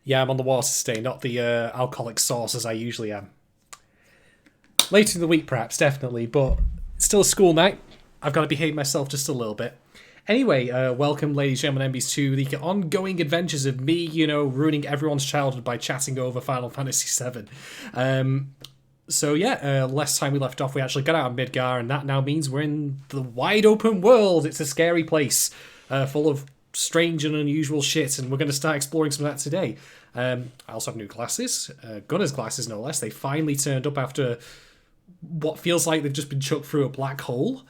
Yeah, I'm on the water today, not the alcoholic sauce as I usually am. Later in the week, perhaps, definitely, but it's still a school night. I've got to behave myself just a little bit. Anyway, welcome, ladies and gentlemen, MBs, to the ongoing adventures of me, ruining everyone's childhood by chatting over Final Fantasy VII. Last time we left off, we actually got out of Midgar, and that now means we're in the wide open world. It's a scary place, full of strange and unusual shit, and we're going to start exploring some of that today. I also have new glasses, Gunner's glasses no less. They finally turned up after what feels like they've just been chucked through a black hole,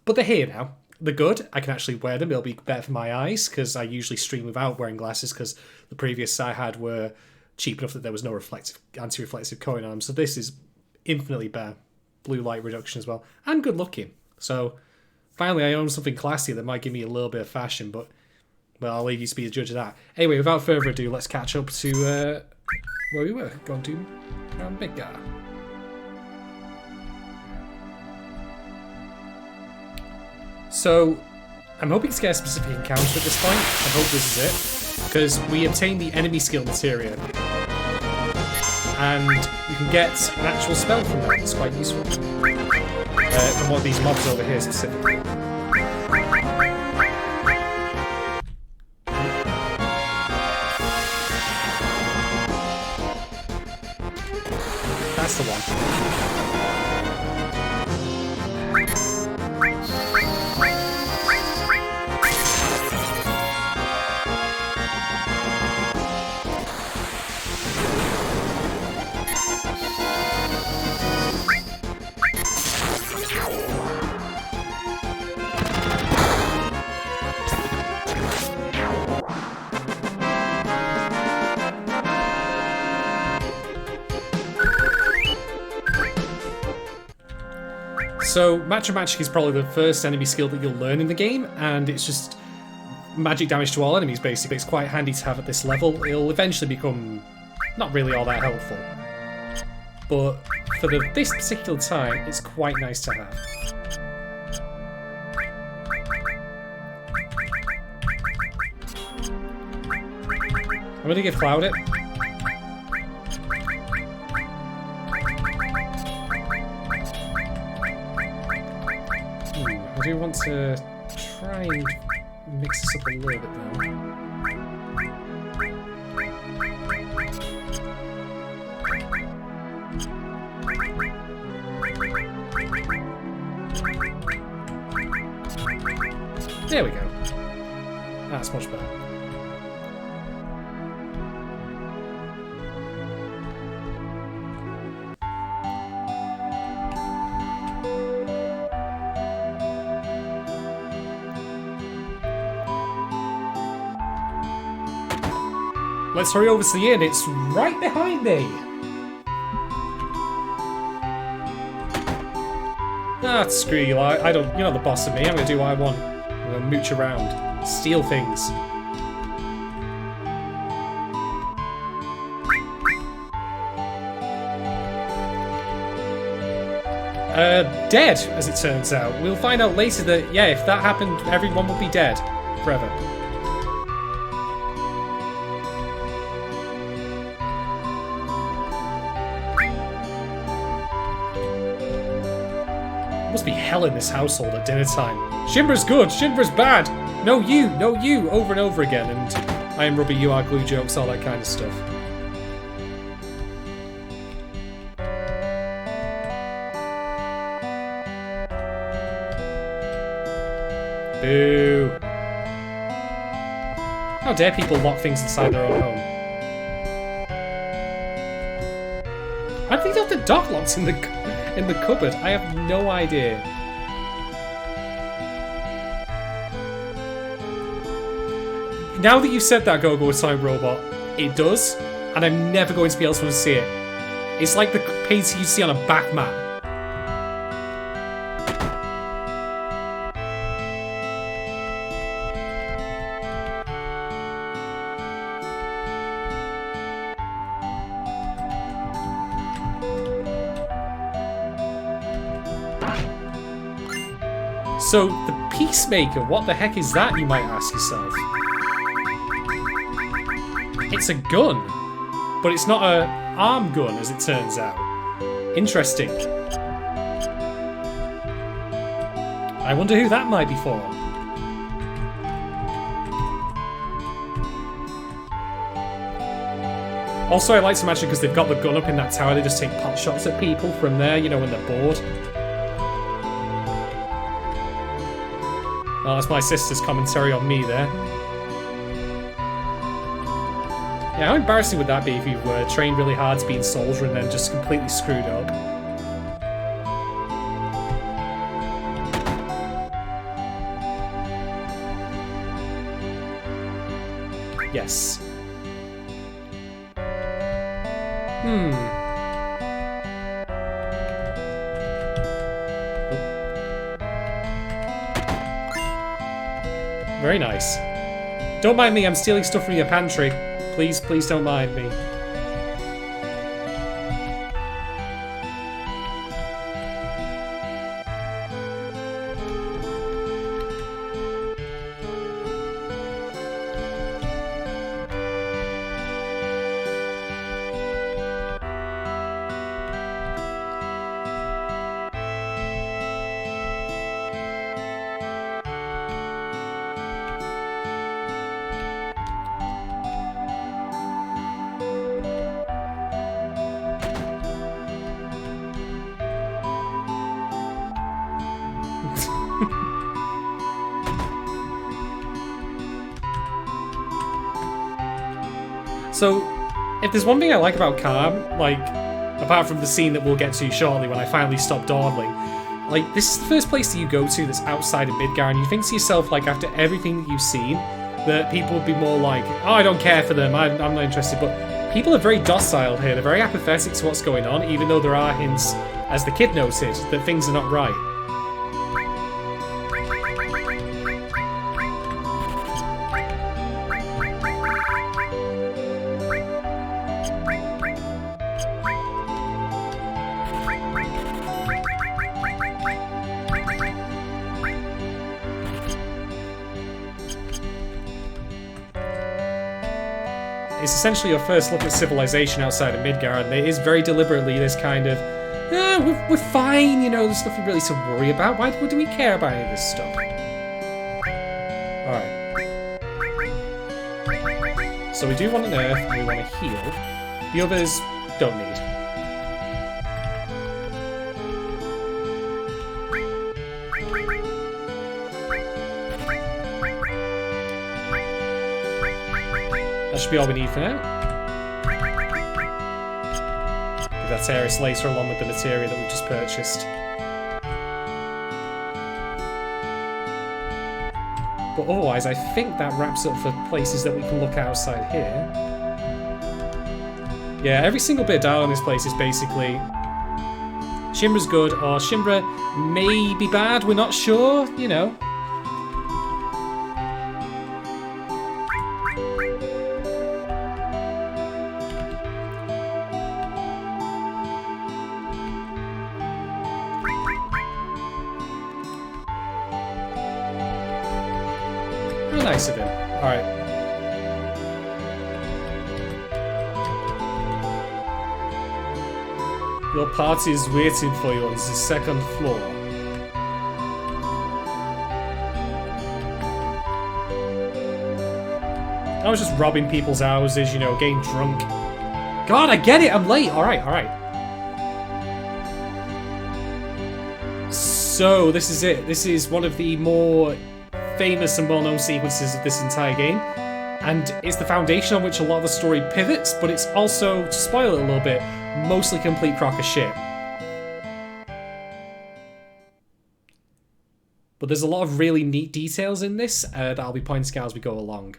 but they're here now. They're good. I can actually wear them. It'll be better for my eyes, because I usually stream without wearing glasses, because the previous I had were cheap enough that there was no anti-reflective coating on them, so this is infinitely better. Blue light reduction as well, and good looking. So finally I own something classy that might give me a little bit of fashion, but well, I'll leave you to be the judge of that. Anyway, without further ado, let's catch up to where we were going to Midgar. So I'm hoping to get a specific encounter at this point. I hope this is it, because we obtained the enemy skill materia, and you can get an actual spell from that. It's quite useful. From one of these mobs over here specifically. That's the one. So, Matcha Magic is probably the first enemy skill that you'll learn in the game, and it's just magic damage to all enemies, basically. It's quite handy to have at this level. It'll eventually become not really all that helpful. But for this particular time, it's quite nice to have. I'm going to give Cloud it. I do want to try and mix this up a little bit now. There we go. That's much better. Let's hurry over to the inn. It's right behind me. Ah, screw you. I don't. You're not the boss of me. I'm gonna do what I want. I'm gonna mooch around, steal things. Dead, as it turns out. We'll find out later that, yeah, if that happened, everyone would be dead forever. Must be hell in this household at dinner time. Shinra's good, Shinra's bad. No you, over and over again, and I am rubber, you are glue jokes, all that kind of stuff. Boo. How dare people lock things inside their own home? I think they have the dock locks in the cupboard. I have no idea. Now that you've said that, Go-Go Time Robot, it does, and I'm never going to be able to see it. It's like the painting you see on a back mat. So, the Peacemaker, what the heck is that, you might ask yourself? It's a gun, but it's not a arm gun, as it turns out. Interesting. I wonder who that might be for. Also, I like to imagine because they've got the gun up in that tower, they just take pot shots at people from there, you know, when they're bored. Oh, that's my sister's commentary on me there. Yeah, how embarrassing would that be if you trained really hard to be a soldier and then just completely screwed up? Yes. Very nice. Don't mind me, I'm stealing stuff from your pantry. Please, please don't mind me. So, if there's one thing I like about Calm, like, apart from the scene that we'll get to shortly when I finally stop dawdling, like, this is the first place that you go to that's outside of Midgar, and you think to yourself, like, after everything that you've seen, that people would be more like, oh, I don't care for them, I'm not interested, but people are very docile here, they're very apathetic to what's going on, even though there are hints, as the kid noted, that things are not right. It's essentially your first look at civilization outside of Midgar, and it is very deliberately this kind of, we're fine, you know, there's nothing really to worry about. Why do we care about any of this stuff? Alright. So we do want an earth, and we want to heal. The others don't need. That should be all we need for now. Give that Terrace later along with the materia that we've just purchased. But otherwise, I think that wraps up for places that we can look outside here. Yeah, every single bit of dialogue in this place is basically Shimbra's good, or Shimbra may be bad, we're not sure, you know. Nice of him. Alright. Your party is waiting for you on the second floor. I was just robbing people's houses, you know, getting drunk. God, I get it, I'm late. Alright, alright. So, this is it. This is one of the more famous and well-known sequences of this entire game, and it's the foundation on which a lot of the story pivots, but it's also, to spoil it a little bit, mostly complete crock of shit. But there's a lot of really neat details in this that I'll be pointing out as we go along.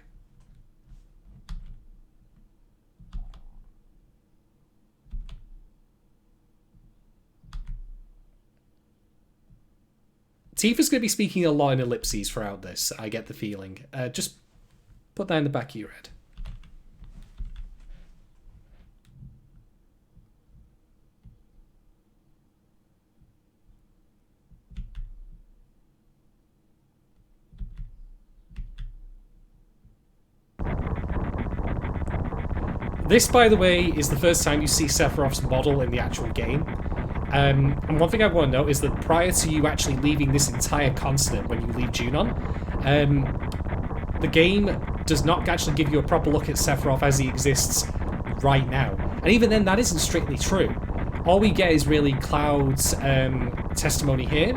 Tifa's going to be speaking a lot in ellipses throughout this, I get the feeling. Just put that in the back of your head. This, by the way, is the first time you see Sephiroth's model in the actual game. And one thing I want to note is that prior to you actually leaving this entire continent when you leave Junon, the game does not actually give you a proper look at Sephiroth as he exists right now. And even then, that isn't strictly true. All we get is really Cloud's testimony here,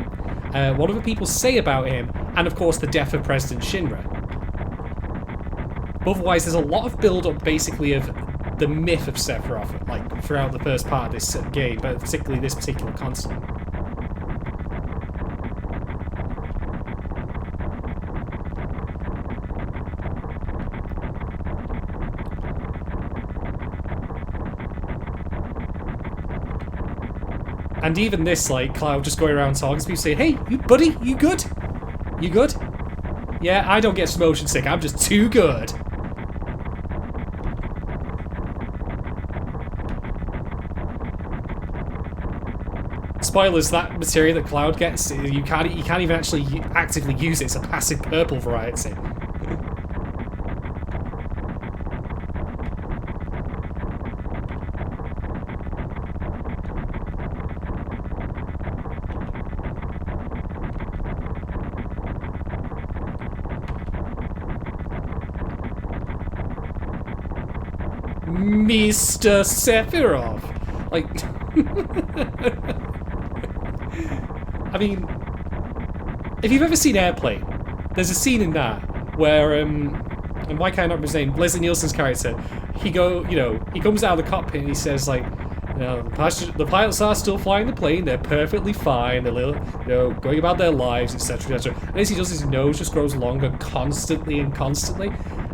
what other people say about him, and of course the death of President Shinra. Otherwise, there's a lot of build-up basically of the myth of Sephiroth, like throughout the first part of this game, but particularly this particular continent. And even this, like, Cloud just going around talking to people saying, "Hey, you buddy, you good? You good? Yeah, I don't get motion sick, I'm just too good." Spoilers, that material that Cloud gets, you can't even actually actively use it. It's a passive purple variety. Mr. Sephiroth! Like... I mean, if you've ever seen Airplane, there's a scene in that where, and why can't I not remember his name? Leslie Nielsen's character, he comes out of the cockpit and he says, like, the pilots are still flying the plane, they're perfectly fine, they're, going about their lives, etc., etc. And as he does, his nose just grows longer constantly and constantly.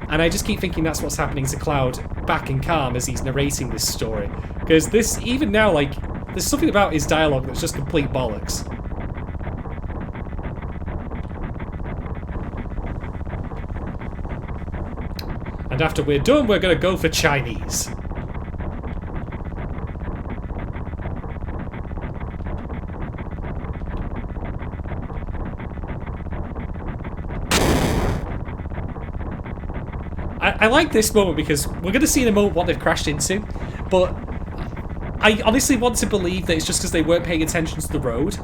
And I just keep thinking that's what's happening to Cloud back in Calm as he's narrating this story. Because this, even now, like, there's something about his dialogue that's just complete bollocks. And after we're done, we're going to go for Chinese. I like this moment because we're going to see in a moment what they've crashed into, but I honestly want to believe that it's just because they weren't paying attention to the road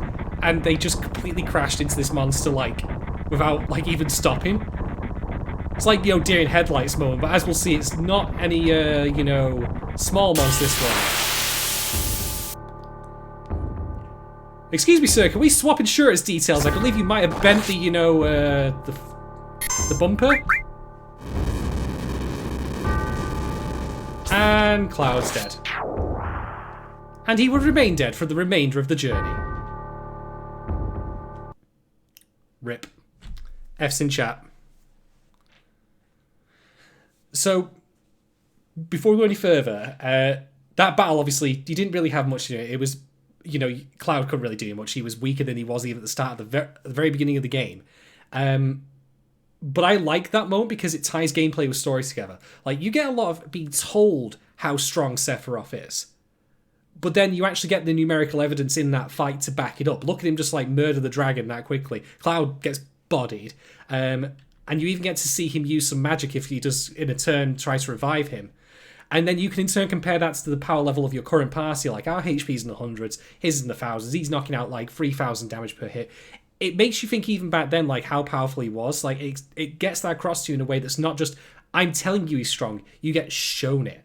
and they just completely crashed into this monster, like, without, like, even stopping. It's like, deer in headlights moment, but as we'll see, it's not any, small monster this one. Excuse me, sir, can we swap insurance details? I believe you might have bent the, the bumper. And Cloud's dead. And he would remain dead for the remainder of the journey. RIP. F's in chat. So, before we go any further, that battle, obviously, you didn't really have much to do. It was, Cloud couldn't really do much. He was weaker than he was even at the start of the very beginning of the game. But I like that moment because it ties gameplay with stories together. Like, you get a lot of being told how strong Sephiroth is. But then you actually get the numerical evidence in that fight to back it up. Look at him just, like, murder the dragon that quickly. Cloud gets bodied. And you even get to see him use some magic if he does, in a turn, try to revive him. And then you can in turn compare that to the power level of your current party. Like, our HP's in the hundreds, his is in the thousands. He's knocking out, like, 3,000 damage per hit. It makes you think even back then, like, how powerful he was. Like, it gets that across to you in a way that's not just, I'm telling you he's strong. You get shown it.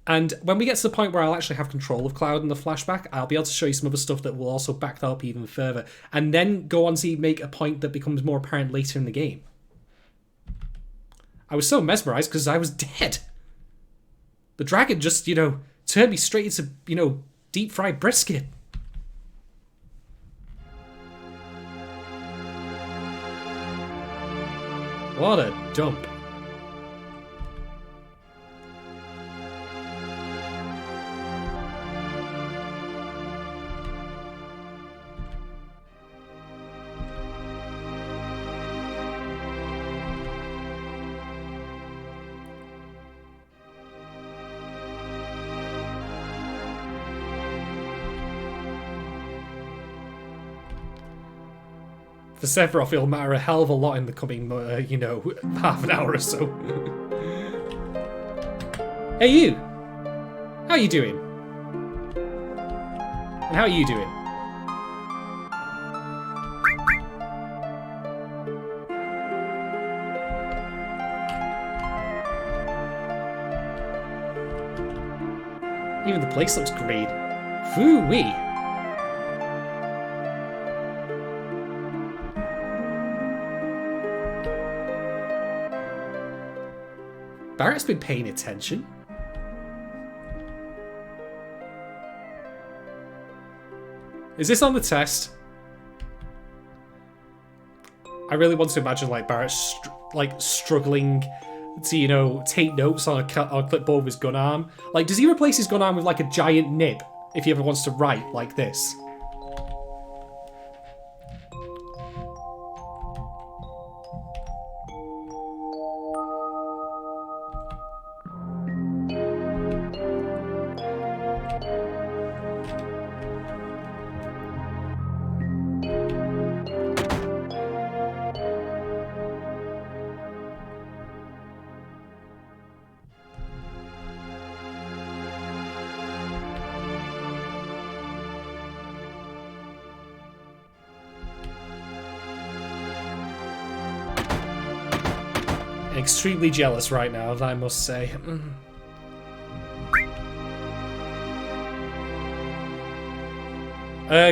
And when we get to the point where I'll actually have control of Cloud in the flashback, I'll be able to show you some other stuff that will also back that up even further. And then go on to make a point that becomes more apparent later in the game. I was so mesmerized because I was dead. The dragon just, turned me straight into, deep fried brisket. What a dump. For Sephiroth, it'll matter a hell of a lot in the coming, half an hour or so. Hey you! How are you doing? And how are you doing? Even the place looks great. Foo-wee! Barrett's been paying attention. Is this on the test? I really want to imagine like Barrett struggling to, you know, take notes on a clipboard with his gun arm. Like, does he replace his gun arm with like a giant nib if he ever wants to write like this? Extremely jealous right now, I must say.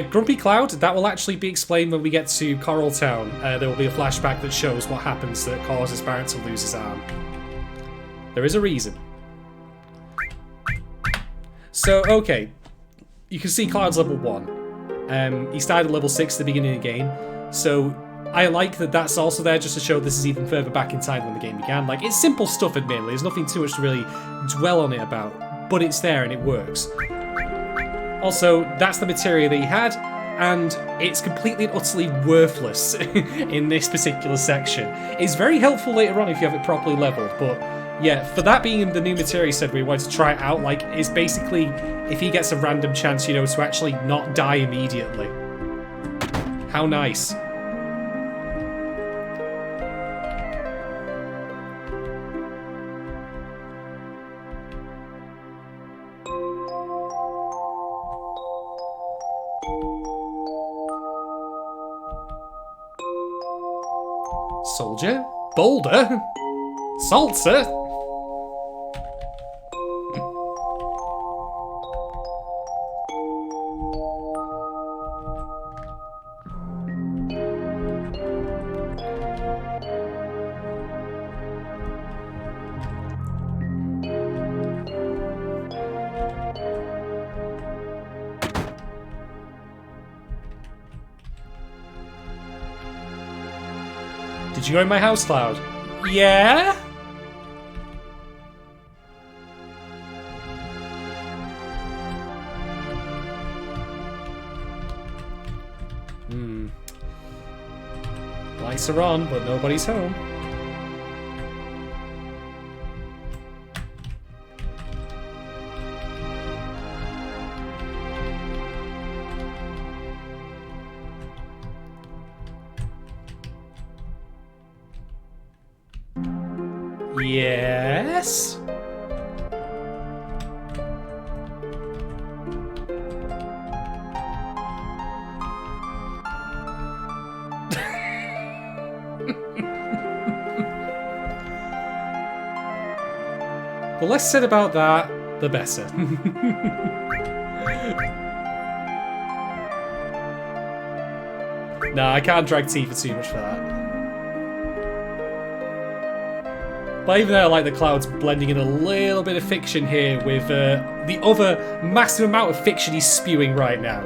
Grumpy Cloud, that will actually be explained when we get to Coral Town. There will be a flashback that shows what happens that causes Barrett to lose his arm. There is a reason. So, okay. You can see Cloud's level 1. He started at level 6 at the beginning of the game. So, I like that that's also there just to show this is even further back in time when the game began. Like, it's simple stuff, admittedly. There's nothing too much to really dwell on it about. But it's there and it works. Also, that's the materia that he had, and it's completely and utterly worthless in this particular section. It's very helpful later on if you have it properly leveled, but yeah, for that being the new materia he said we wanted to try it out, like, it's basically if he gets a random chance, you know, to actually not die immediately. How nice. Soldier? Boulder? Salsa? Did you go in my house, Cloud? Yeah? Lights are on, but nobody's home. Yes? The less said about that, the better. Nah, I can't drag T for too much for that. But even though I like the Cloud's blending in a little bit of fiction here with the other massive amount of fiction he's spewing right now.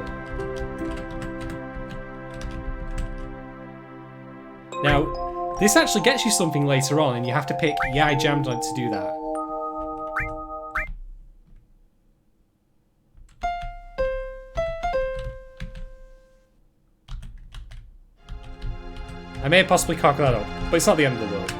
Now, this actually gets you something later on, and you have to pick Yeah, I Jammed on it to do that. I may have possibly cocked that up, but it's not the end of the world.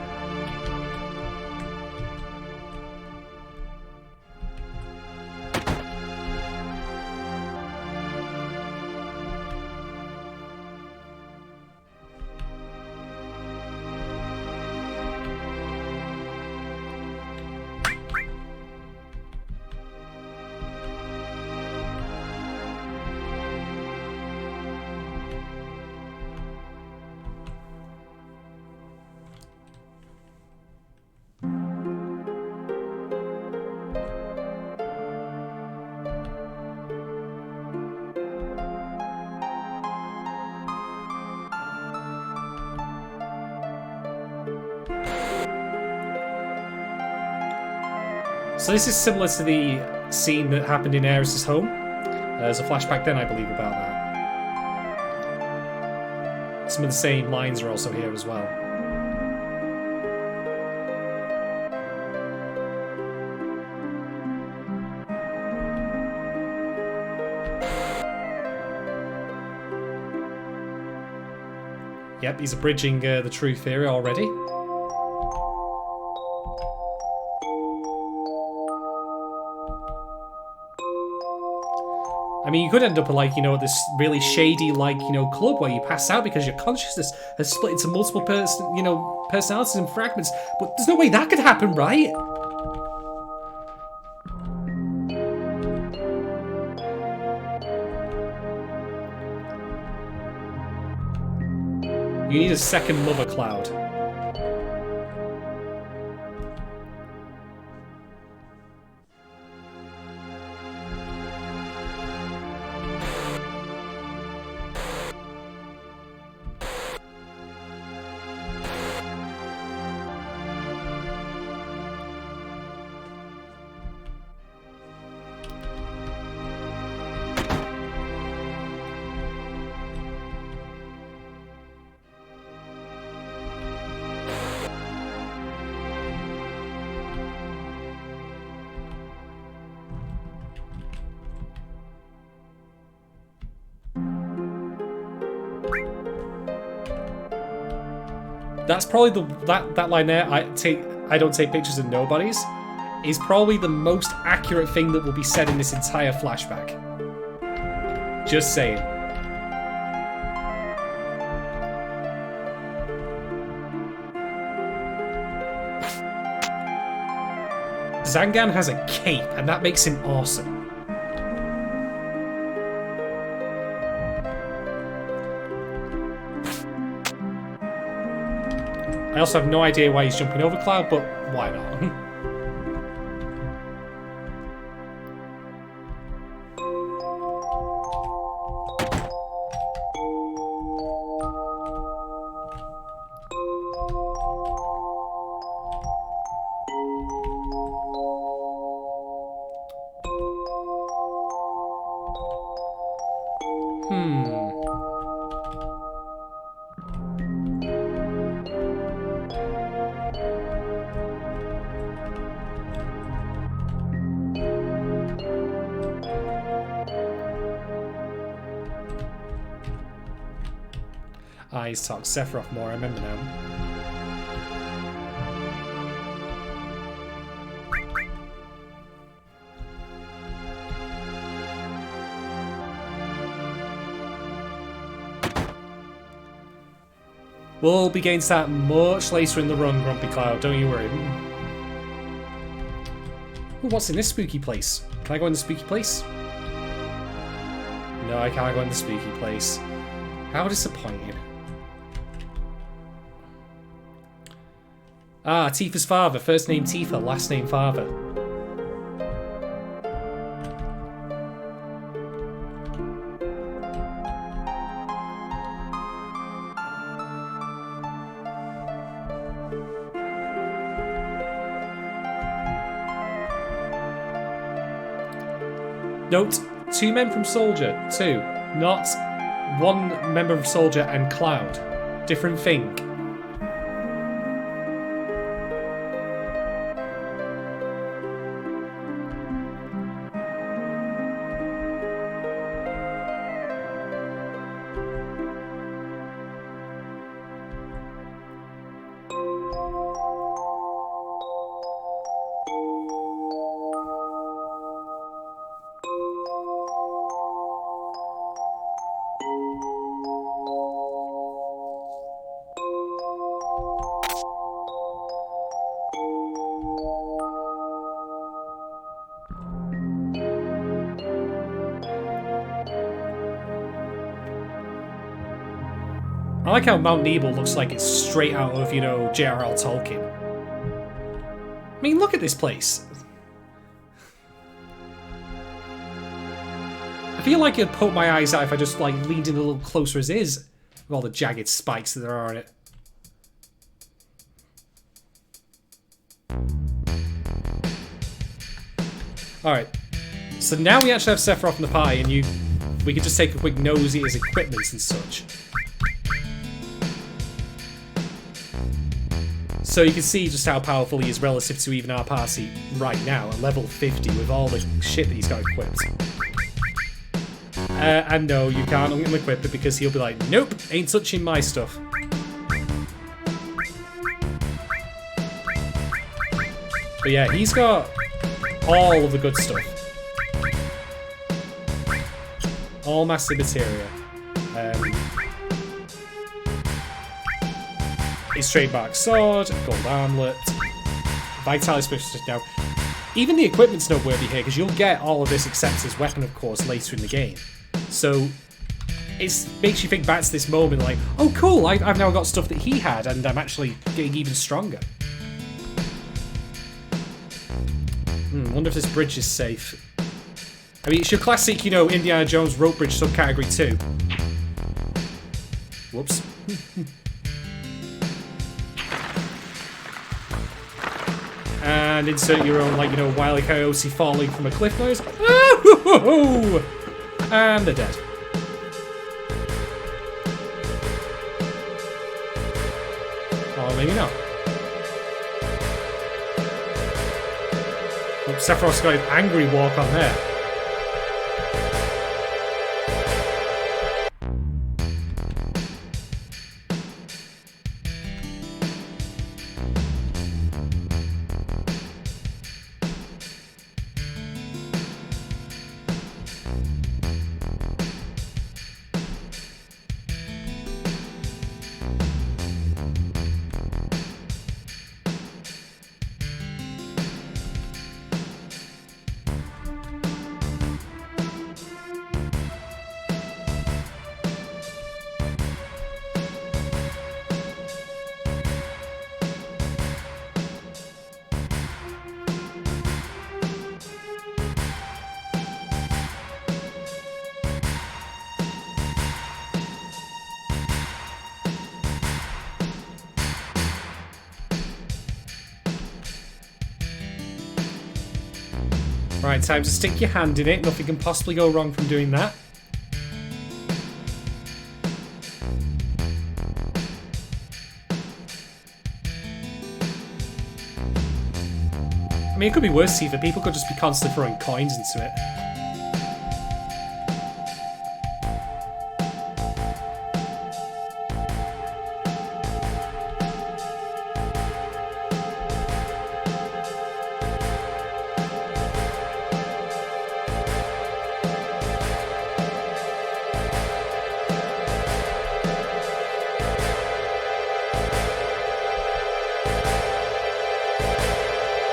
So this is similar to the scene that happened in Aerys' home. There's a flashback then, I believe, about that. Some of the same lines are also here as well. Yep, he's abridging the true theory already. I mean, you could end up like, you know, this really shady, like, you know, club where you pass out because your consciousness has split into multiple personalities and fragments. But there's no way that could happen, right? You need a second Mother Cloud. That's probably that line there. I don't take pictures of nobodies. Is probably the most accurate thing that will be said in this entire flashback. Just saying. Zangan has a cape, and that makes him awesome. I also have no idea why he's jumping over Cloud, but why not? He's talked Sephiroth more, I remember now. We'll be getting to that much later in the run, Grumpy Cloud, don't you worry. Ooh, what's in this spooky place? Can I go in the spooky place? No, I can't go in the spooky place. How disappointing. Ah, Tifa's father. First name Tifa, last name father. Note, 2 men from Soldier. 2. Not 1 member of Soldier and Cloud. Different thing. I like how Mount Nebel looks like it's straight out of, you know, J.R.R. Tolkien. I mean, look at this place. I feel like it'd poke my eyes out if I just, like, leaned in a little closer as is, with all the jagged spikes that there are on it. Alright. So now we actually have Sephiroth in the party, and we can just take a quick nosy at his equipment and such. So you can see just how powerful he is relative to even our party right now, at level 50, with all the shit that he's got equipped. And no, you can't let him equip it because he'll be like, nope, ain't touching my stuff. But yeah, he's got all of the good stuff. All massive materia. His trademark sword, gold armlet, vitality specialist. Now, even the equipment's noteworthy here because you'll get all of this except his weapon, of course, later in the game. So it makes you think back to this moment, like, oh, cool! I've now got stuff that he had, and I'm actually getting even stronger. Wonder if this bridge is safe. I mean, it's your classic, you know, Indiana Jones rope bridge subcategory 2. Whoops. And insert your own, like, you know, Wile E. Coyote falling from a cliff noise. And they're dead. Or maybe not. Oops, Sephiroth's got an angry walk on there. Right, time to stick your hand in it. Nothing can possibly go wrong from doing that. I mean, it could be worse, Tifa. People could just be constantly throwing coins into it.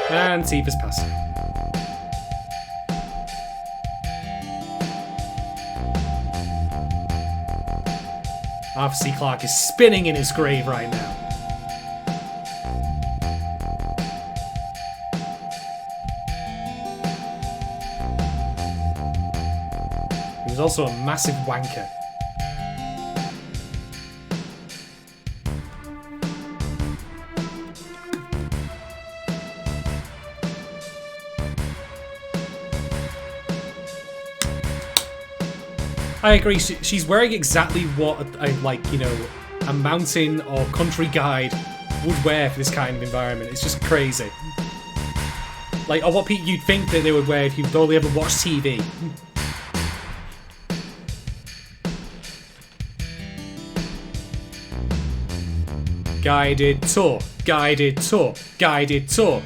And Tifa's passing. Arthur C. Clarke is spinning in his grave right now. He was also a massive wanker. I agree, she's wearing exactly what a mountain or country guide would wear for this kind of environment. It's just crazy. Like, or what you'd think that they would wear if you've only ever watched TV. Guided tour, guided tour, guided tour.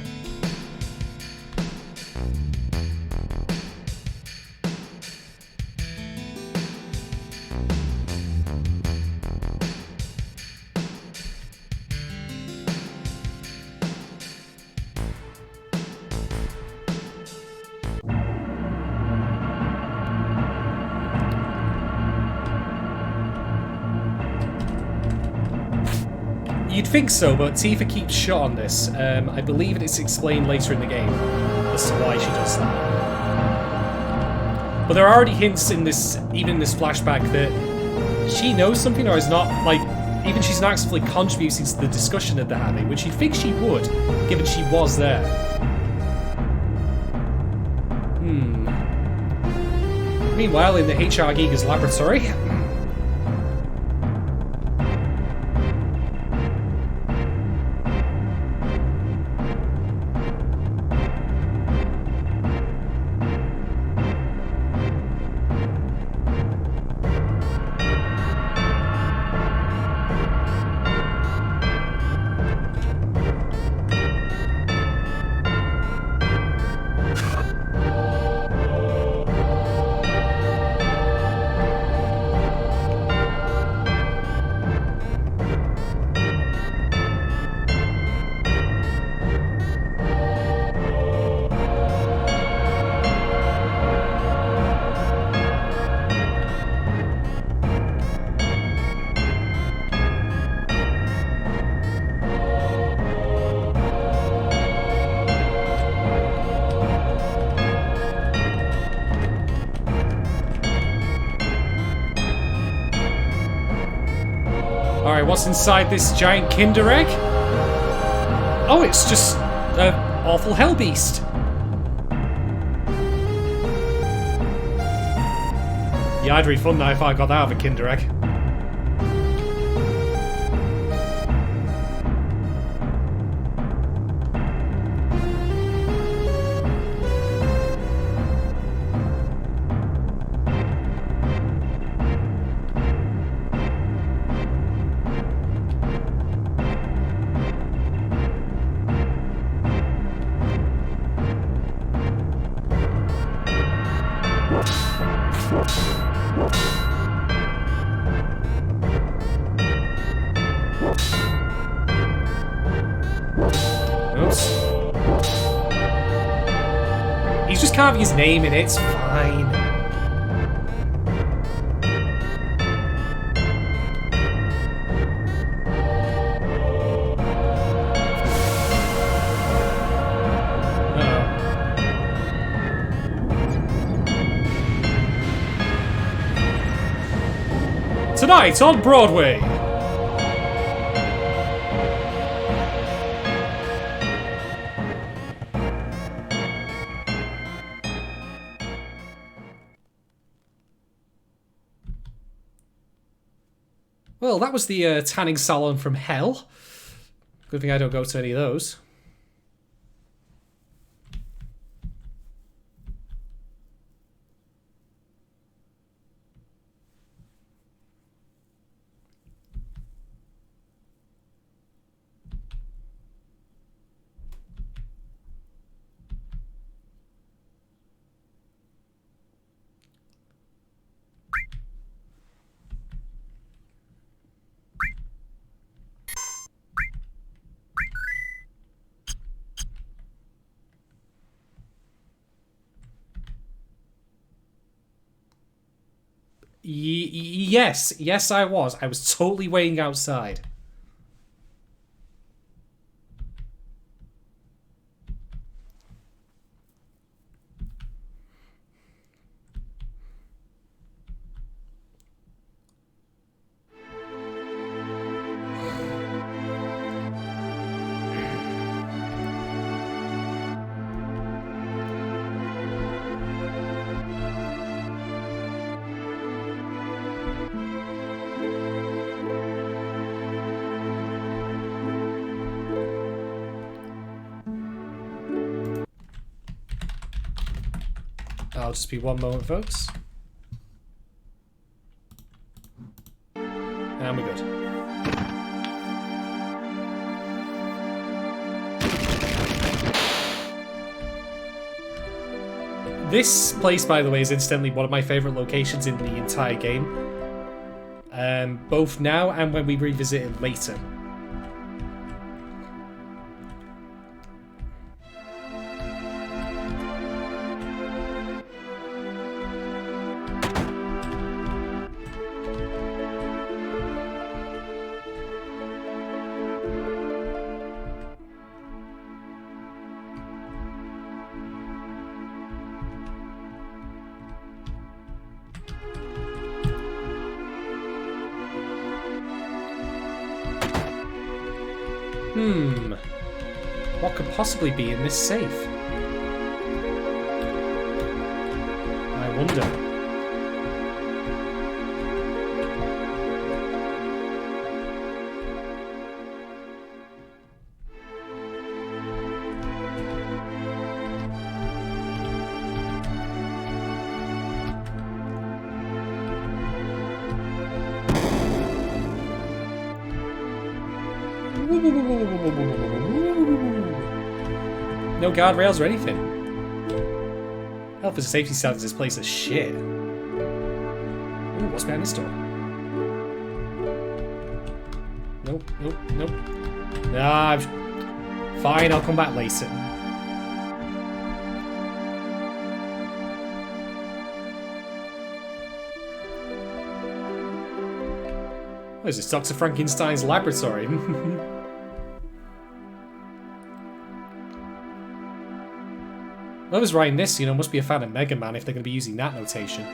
You'd think so, but Tifa keeps shot on this. I believe it's explained later in the game as to why she does that. But there are already hints in this, even in this flashback, that she knows something or is not, like, even she's not actively contributing to the discussion that they're having, which you'd think she would, given she was there. Meanwhile, in the HR Giga's laboratory... Alright, what's inside this giant Kinder Egg? Oh, it's just an awful hell beast. Yeah, I'd refund that if I got that out of a Kinder Egg. Oops. He's just carving his name in it, it's fine. Tonight on Broadway. Well, that was the tanning salon from hell. Good thing I don't go to any of those. Yes, I was. I was totally waiting outside. I'll just be one moment, folks. And we're good. This place, by the way, is incidentally one of my favourite locations in the entire game. Both now and when we revisit it later. What could possibly be in this safe? I wonder. No guardrails or anything. Health and safety standards this place are shit. Ooh, what's behind this door? Nope, nope, nope. Nah, fine, I'll come back later. What is this, Dr. Frankenstein's laboratory? Whoever's writing this, must be a fan of Mega Man if they're going to be using that notation.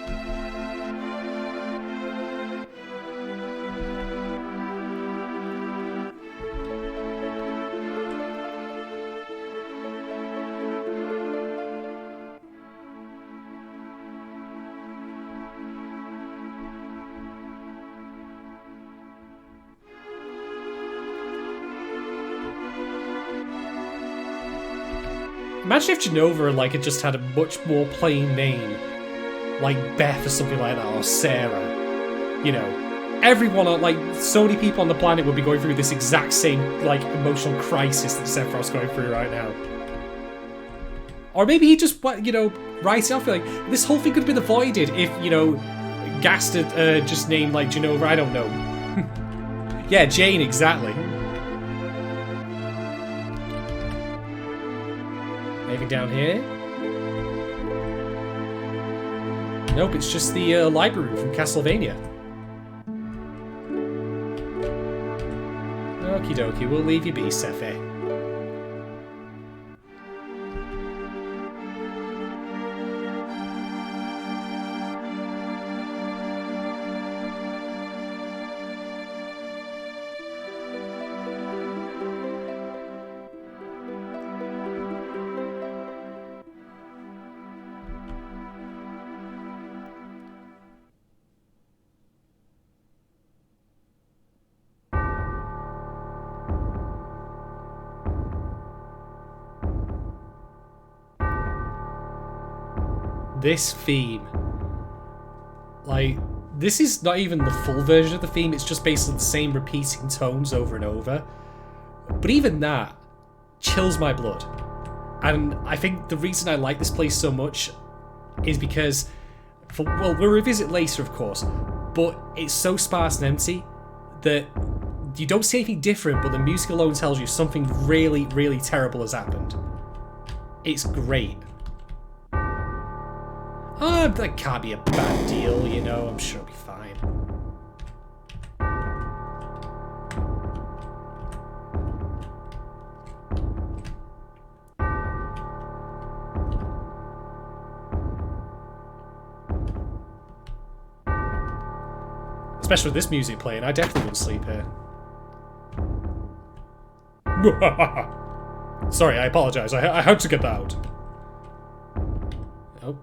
Imagine if Genova had just had a much more plain name, like Beth or something like that, or Sarah. Everyone, so many people on the planet would be going through this exact same, emotional crisis that Sephiroth's going through right now. Or maybe he just, writes it off, this whole thing could have been avoided if, Gast had just named, Genova, I don't know. Yeah, Jane, exactly. Maybe down here? Nope, it's just the library room from Castlevania. Okie dokie, we'll leave you be, Sephi. This theme, this is not even the full version of the theme, it's just basically the same repeating tones over and over. But even that chills my blood. And I think the reason I like this place so much is because, we'll revisit later of course, but it's so sparse and empty that you don't see anything different, but the music alone tells you something really, really terrible has happened. It's great. That can't be a bad deal, I'm sure it'll be fine. Especially with this music playing, I definitely wouldn't sleep here. Sorry, I apologise. I had to get that out. Oh.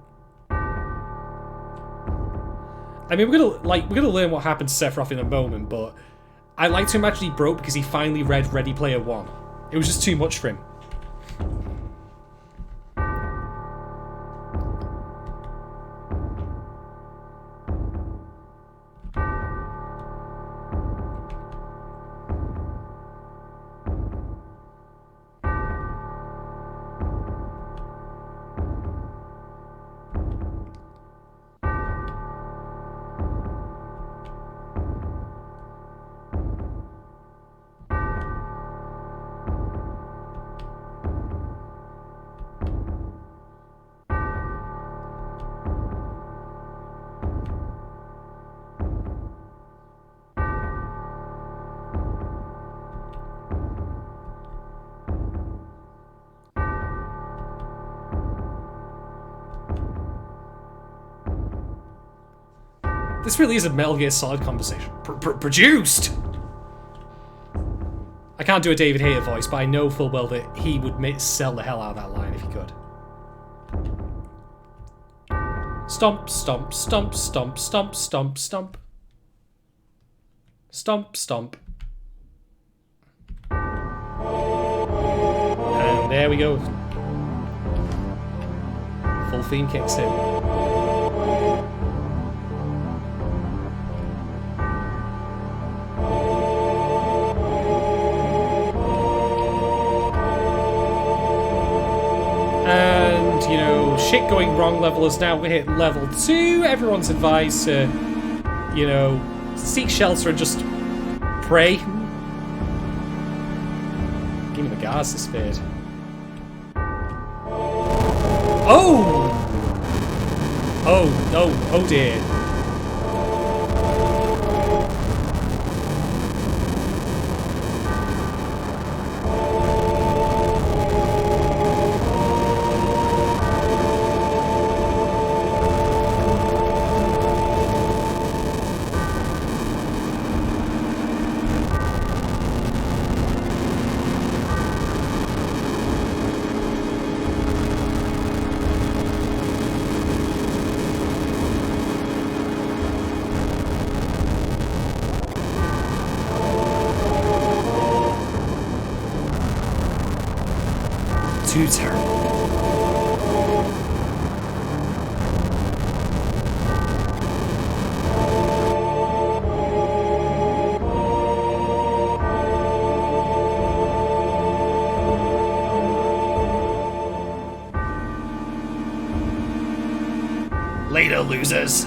I mean, we're gonna learn what happened to Sephiroth in a moment, but I like to imagine he broke because he finally read Ready Player One. It was just too much for him. This really is a Metal Gear Solid conversation. Produced! I can't do a David Hayter voice, but I know full well that he would sell the hell out of that line if he could. Stomp, stomp, stomp, stomp, stomp, stomp, stomp. Stomp, stomp. And there we go. Full theme kicks in. shit going wrong level has now hit level 2. Everyone's advised to, you know, seek shelter and just pray. Even the guards disappeared. Oh! Oh dear. Too terrible. Later, losers.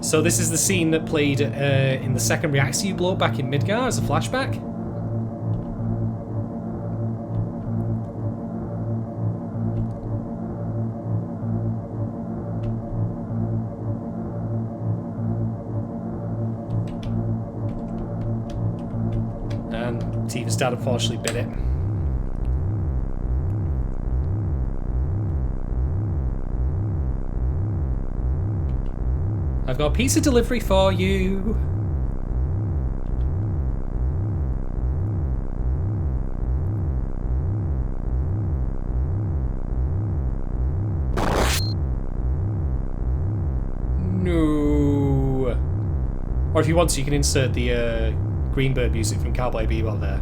So this is the scene that played in the second reactor you blow back in Midgar as a flashback? And Tifa's dad unfortunately bit it. I've got a pizza delivery for you. No. Or if you want to, you can insert the Greenbird music from Cowboy Bebop there.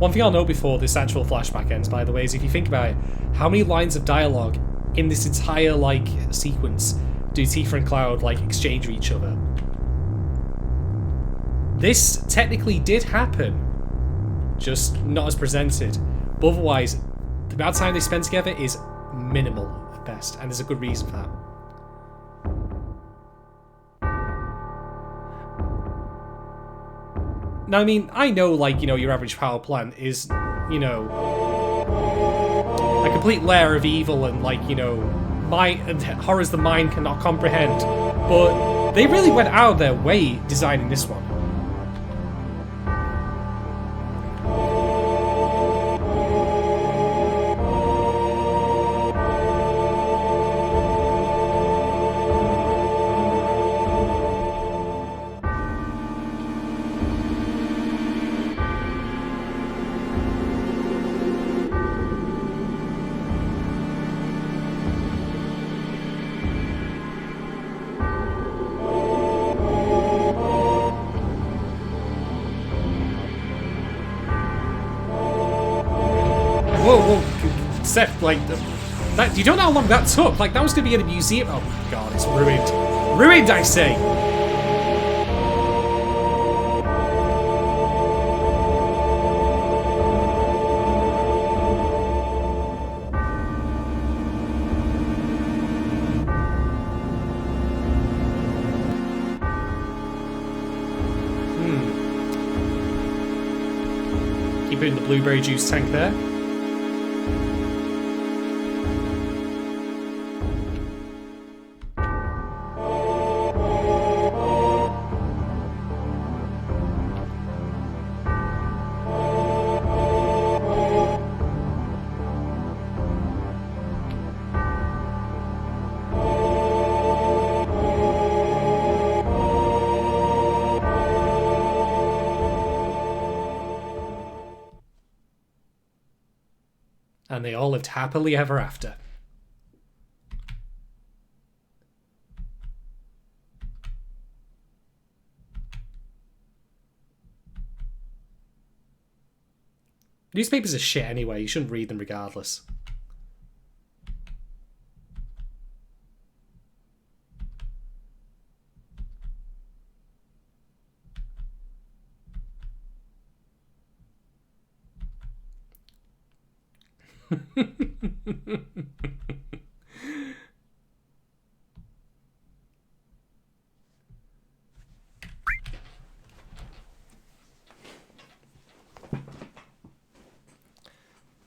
One thing I'll note before this actual flashback ends, by the way, is if you think about it, how many lines of dialogue in this entire, like, sequence do Tifa and Cloud, like, exchange with each other? This technically did happen, just not as presented. But otherwise, the amount of time they spend together is minimal at best, and there's a good reason for that. Now, I mean, I know, like, you know, your average power plant is, you know, a complete layer of evil and, like, you know, horrors the mind cannot comprehend. But they really went out of their way designing this one. Whoa, Seth, like, that, you don't know how long that took. Like, that was going to be in a museum. Oh my god, it's ruined. Ruined, I say! Keep it in the blueberry juice tank there. And they all lived happily ever after. Newspapers are shit anyway. You shouldn't read them regardless.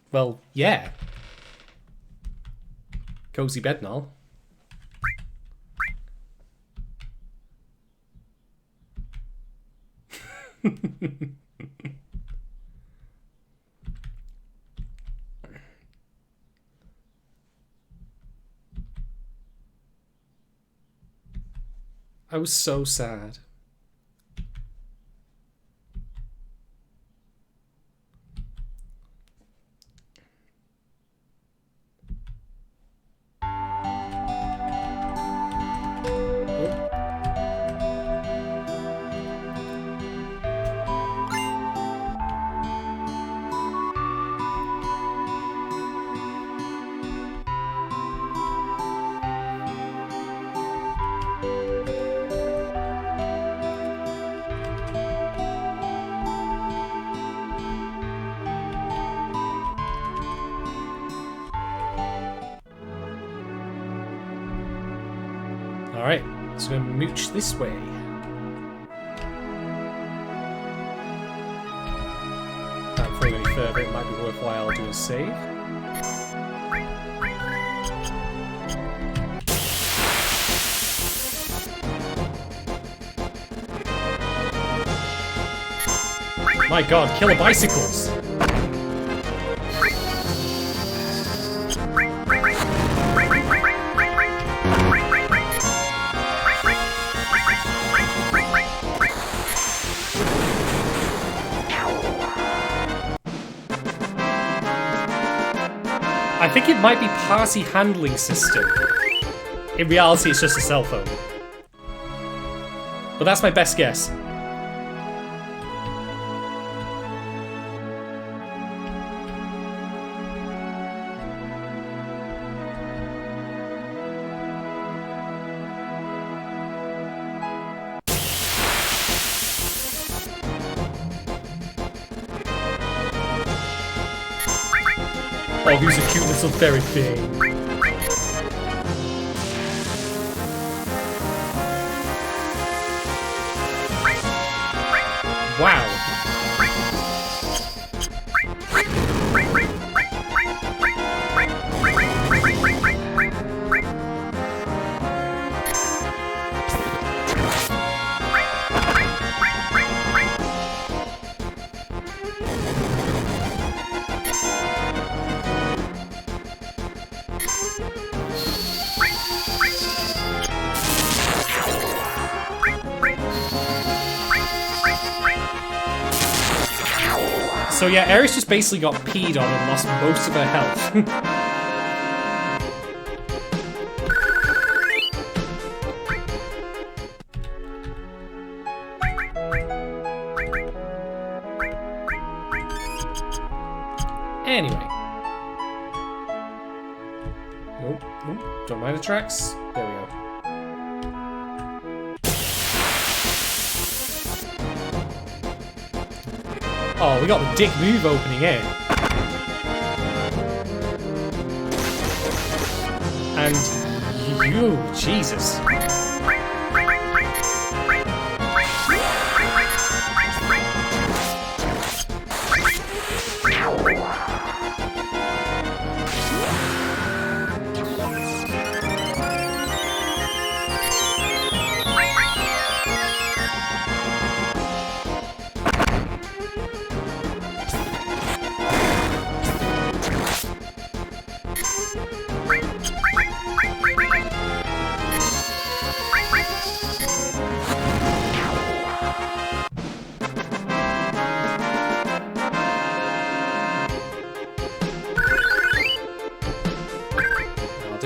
Well, yeah. Cozy bed and all. I was so sad. Alright, so we're gonna mooch this way. Before we go any further, it might be worthwhile doing a save. My god, killer bicycles! I think it might be party handling system. In reality, it's just a cell phone. But that's my best guess. Oh, who's a cute little fairy thing? Wow. So yeah, Eris just basically got peed on and lost most of her health. Anyway. Nope, nope, don't mind the tracks. There we go. Oh, we got the dick move opening here. And you, Jesus.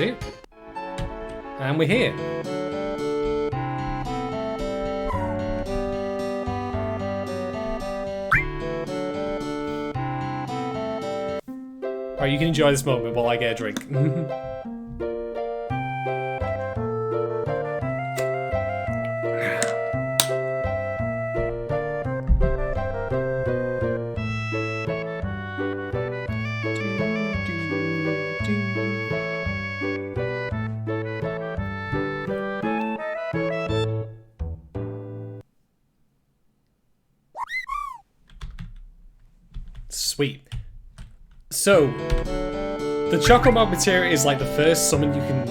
do. And we're here. Alright, you can enjoy this moment while I get a drink. Sweet. So, the Chocomog materia is like the first summon you can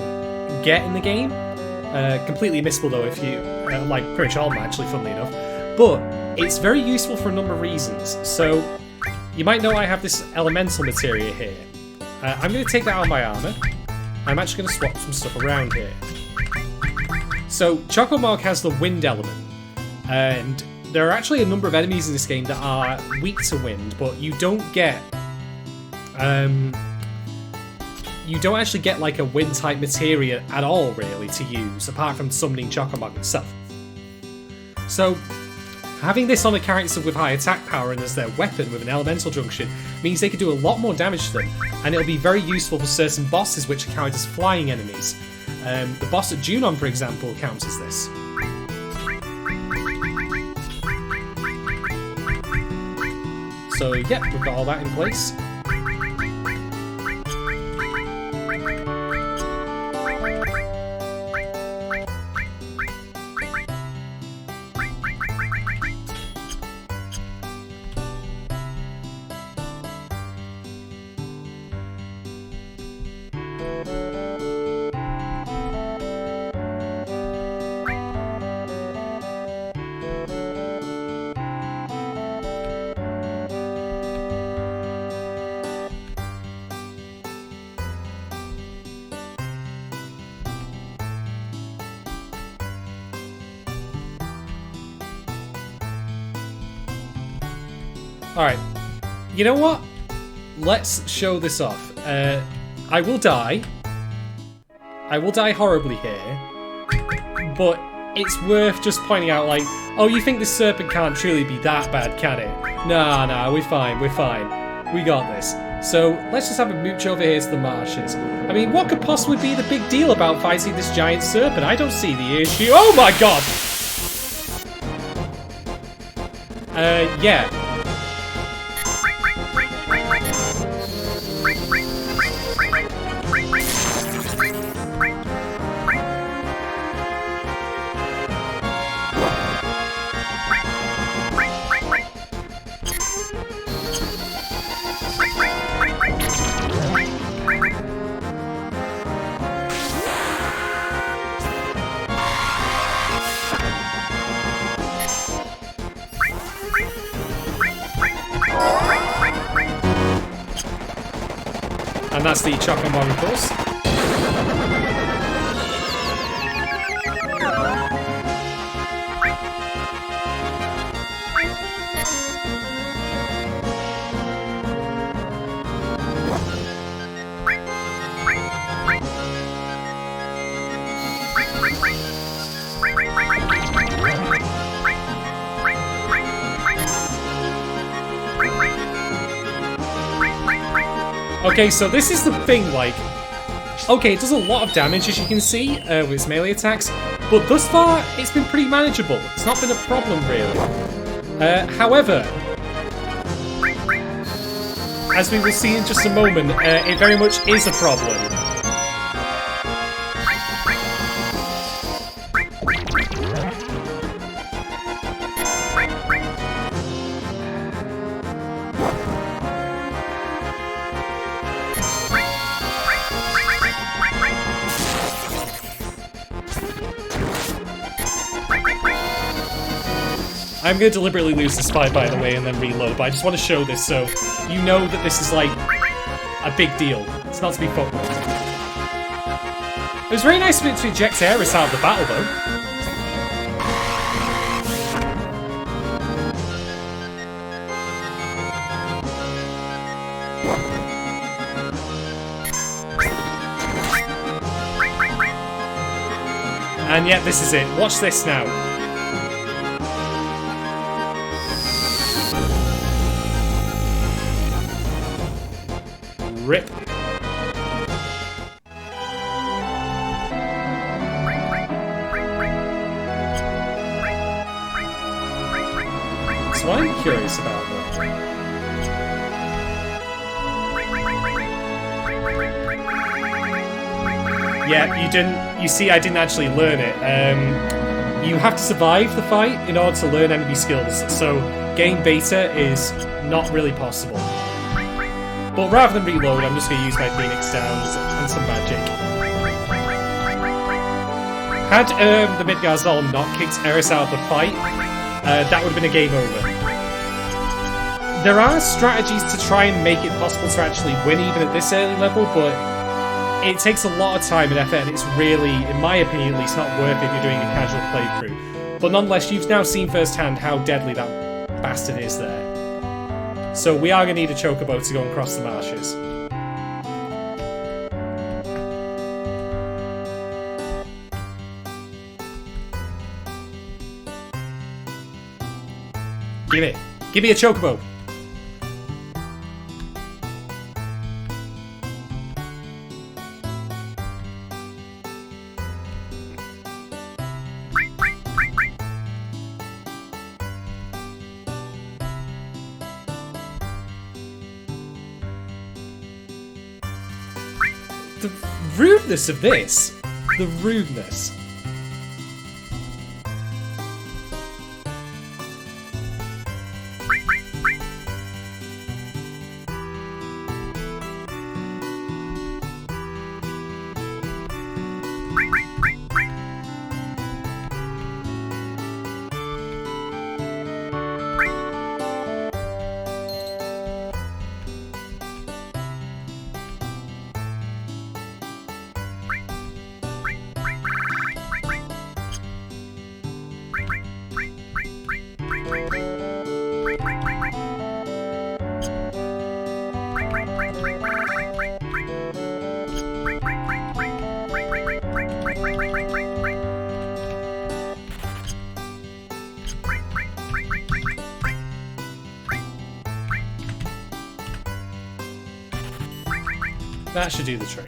get in the game. Completely missable though if you, like pretty much all of them actually, funnily enough. But it's very useful for a number of reasons. So, you might know I have this elemental materia here. I'm going to take that out of my armor. I'm actually going to swap some stuff around here. So, Chocomog has the wind element. And there are actually a number of enemies in this game that are weak to wind, but you don't get you don't actually get like a wind type materia at all really to use, apart from summoning Chocomog itself. So having this on a character with high attack power and as their weapon with an elemental junction means they can do a lot more damage to them, and it'll be very useful for certain bosses which are counted as flying enemies. The boss at Junon, for example, counts as this. So yeah, we've got all that in place. Alright, you know what? Let's show this off. I will die. I will die horribly here. But it's worth just pointing out, like, oh, you think this serpent can't truly be that bad, can it? Nah, we're fine, we're fine. We got this. So, let's just have a mooch over here to the marshes. I mean, what could possibly be the big deal about fighting this giant serpent? I don't see the issue. Oh my god! Yeah. And that's the Chocomog, of course. Okay, so this is the thing, like, okay, it does a lot of damage, as you can see, with its melee attacks, but thus far, it's been pretty manageable. It's not been a problem, really. However, as we will see in just a moment, it very much is a problem. I'm going to deliberately lose the spy, by the way, and then reload, but I just want to show this so you know that this is, like, a big deal. It's not to be fucked with. It was very nice of it to eject Aeris out of the battle, though. And yet, this is it. Watch this now. Rip. So what I'm curious about though. Yeah, you didn't. You see, I didn't actually learn it. You have to survive the fight in order to learn enemy skills. So getting beta is not really possible. But rather than reload, I'm just going to use my Phoenix Downs and some magic. Had the Midgar Zol not kicked Eris out of the fight, that would have been a game over. There are strategies to try and make it possible to actually win even at this early level, but it takes a lot of time and effort, and it's really, in my opinion at least, not worth it if you're doing a casual playthrough. But nonetheless, you've now seen firsthand how deadly that bastard is there. So we are going to need a chocobo to go and cross the marshes. Give it. Give me a chocobo. The rudeness of this. The rudeness. That should do the trick.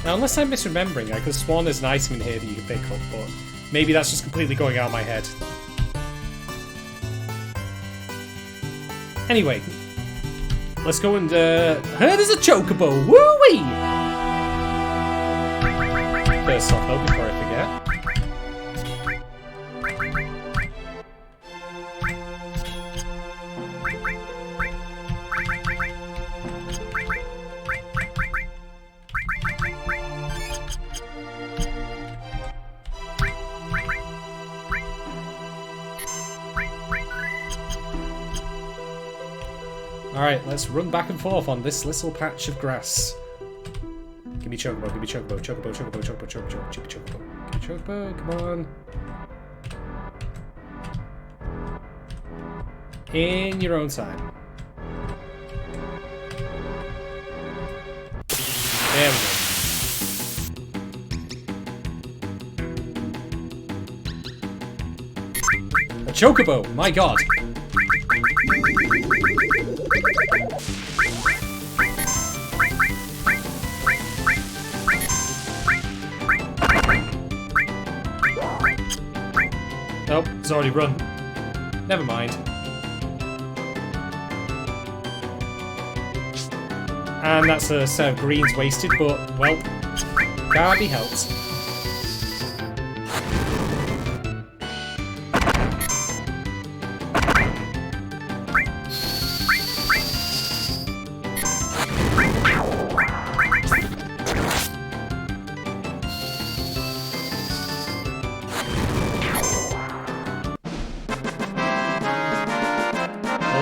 Now, unless I'm misremembering, I could have sworn there's an item in here that you can pick up, but maybe that's just completely going out of my head. Anyway, let's go and, there's a chocobo! Woo-wee! First off, though, before I forget. Alright, let's run back and forth on this little patch of grass. Give me chocobo, give me chocobo, chocobo, chocobo, chocobo, chocobo, chocobo, chocobo. Give me chocobo, come on. In your own time. There we go. A chocobo, my god. Nope, it's already run. Never mind. And that's a set of greens wasted, but, well, can't be helped.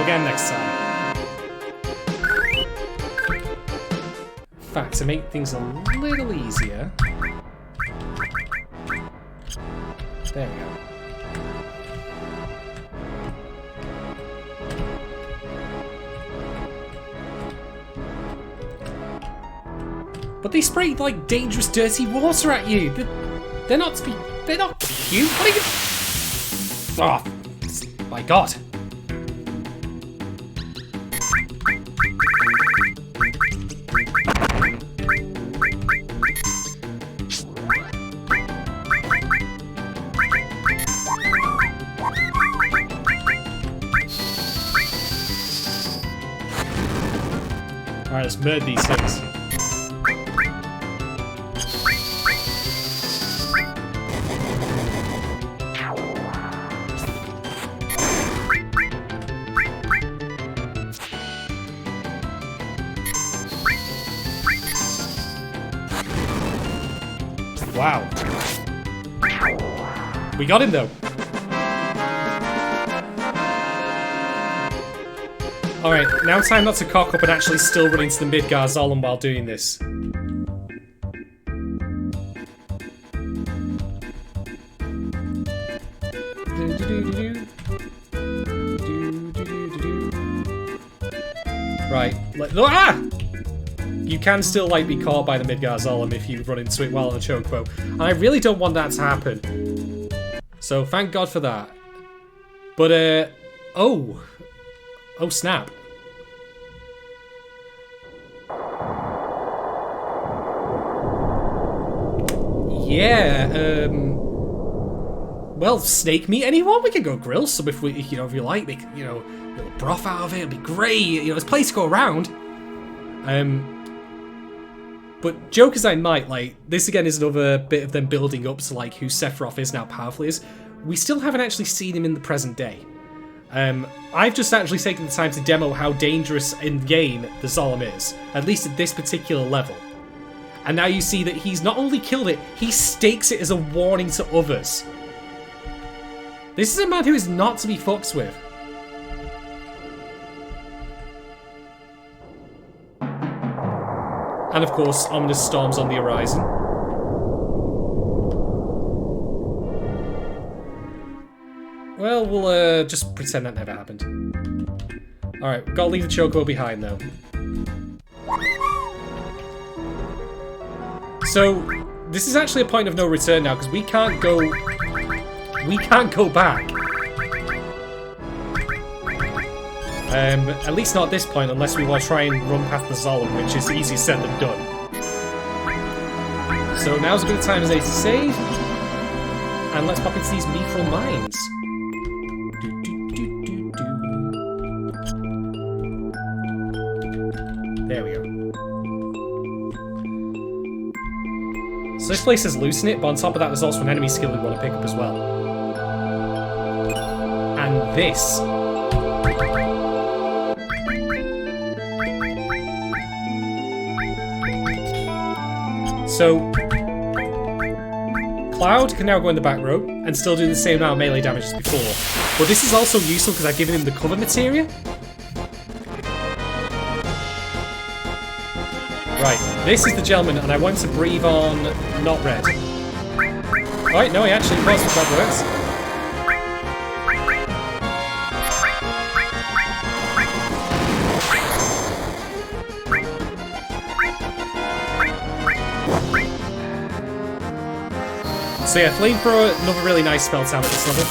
Again next time. In fact, to make things a little easier, There we go. But they spray like dangerous, dirty water at you. They're not to be. They're not cute. What are you? Oh, my God. Alright, let's murder these things. Wow. We got him though. Alright, now time not to cock up and actually still run into the Midgar Zolom while doing this. Right, ah! You can still like be caught by the Midgar Zolom if you run into it while on a chocobo. And I really don't want that to happen. So thank God for that. But oh snap. Yeah, well, snake meat, anyone? We can go grill some if we, if you like, make, a little broth out of it. It'd be great. There's place to go around. But joke as I might, like, this again is another bit of them building up to like who Sephiroth is now powerful is. We still haven't actually seen him in the present day. I've just actually taken the time to demo how dangerous in game the Zolom is, at least at this particular level. And now you see that he's not only killed it, he stakes it as a warning to others. This is a man who is not to be fucked with. And of course, ominous storms on the horizon. Well, we'll just pretend that never happened. Alright, we've got to leave the chocobo behind though. So, this is actually a point of no return now, because we can't go back. At least not at this point, unless we want to try and run past the Zolom, which is easier said than done. So now's a good time as a to save. And let's pop into these mithril mines. There we go. So this place is loosen it, but on top of that there's also an enemy skill we want to pick up as well. And this. So, Cloud can now go in the back row and still do the same amount of melee damage as before. But this is also useful because I've given him the cover materia. Right, this is the gentleman, and I want to breathe on not red. Alright, no, he actually was, if that works. So yeah, Flamethrower, another really nice spell to have at this level.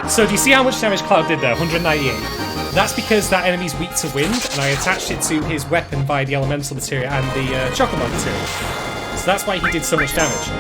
So do you see how much damage Cloud did there? 198. That's because that enemy's weak to wind, and I attached it to his weapon via the elemental materia and the chocobo materia. So that's why he did so much damage.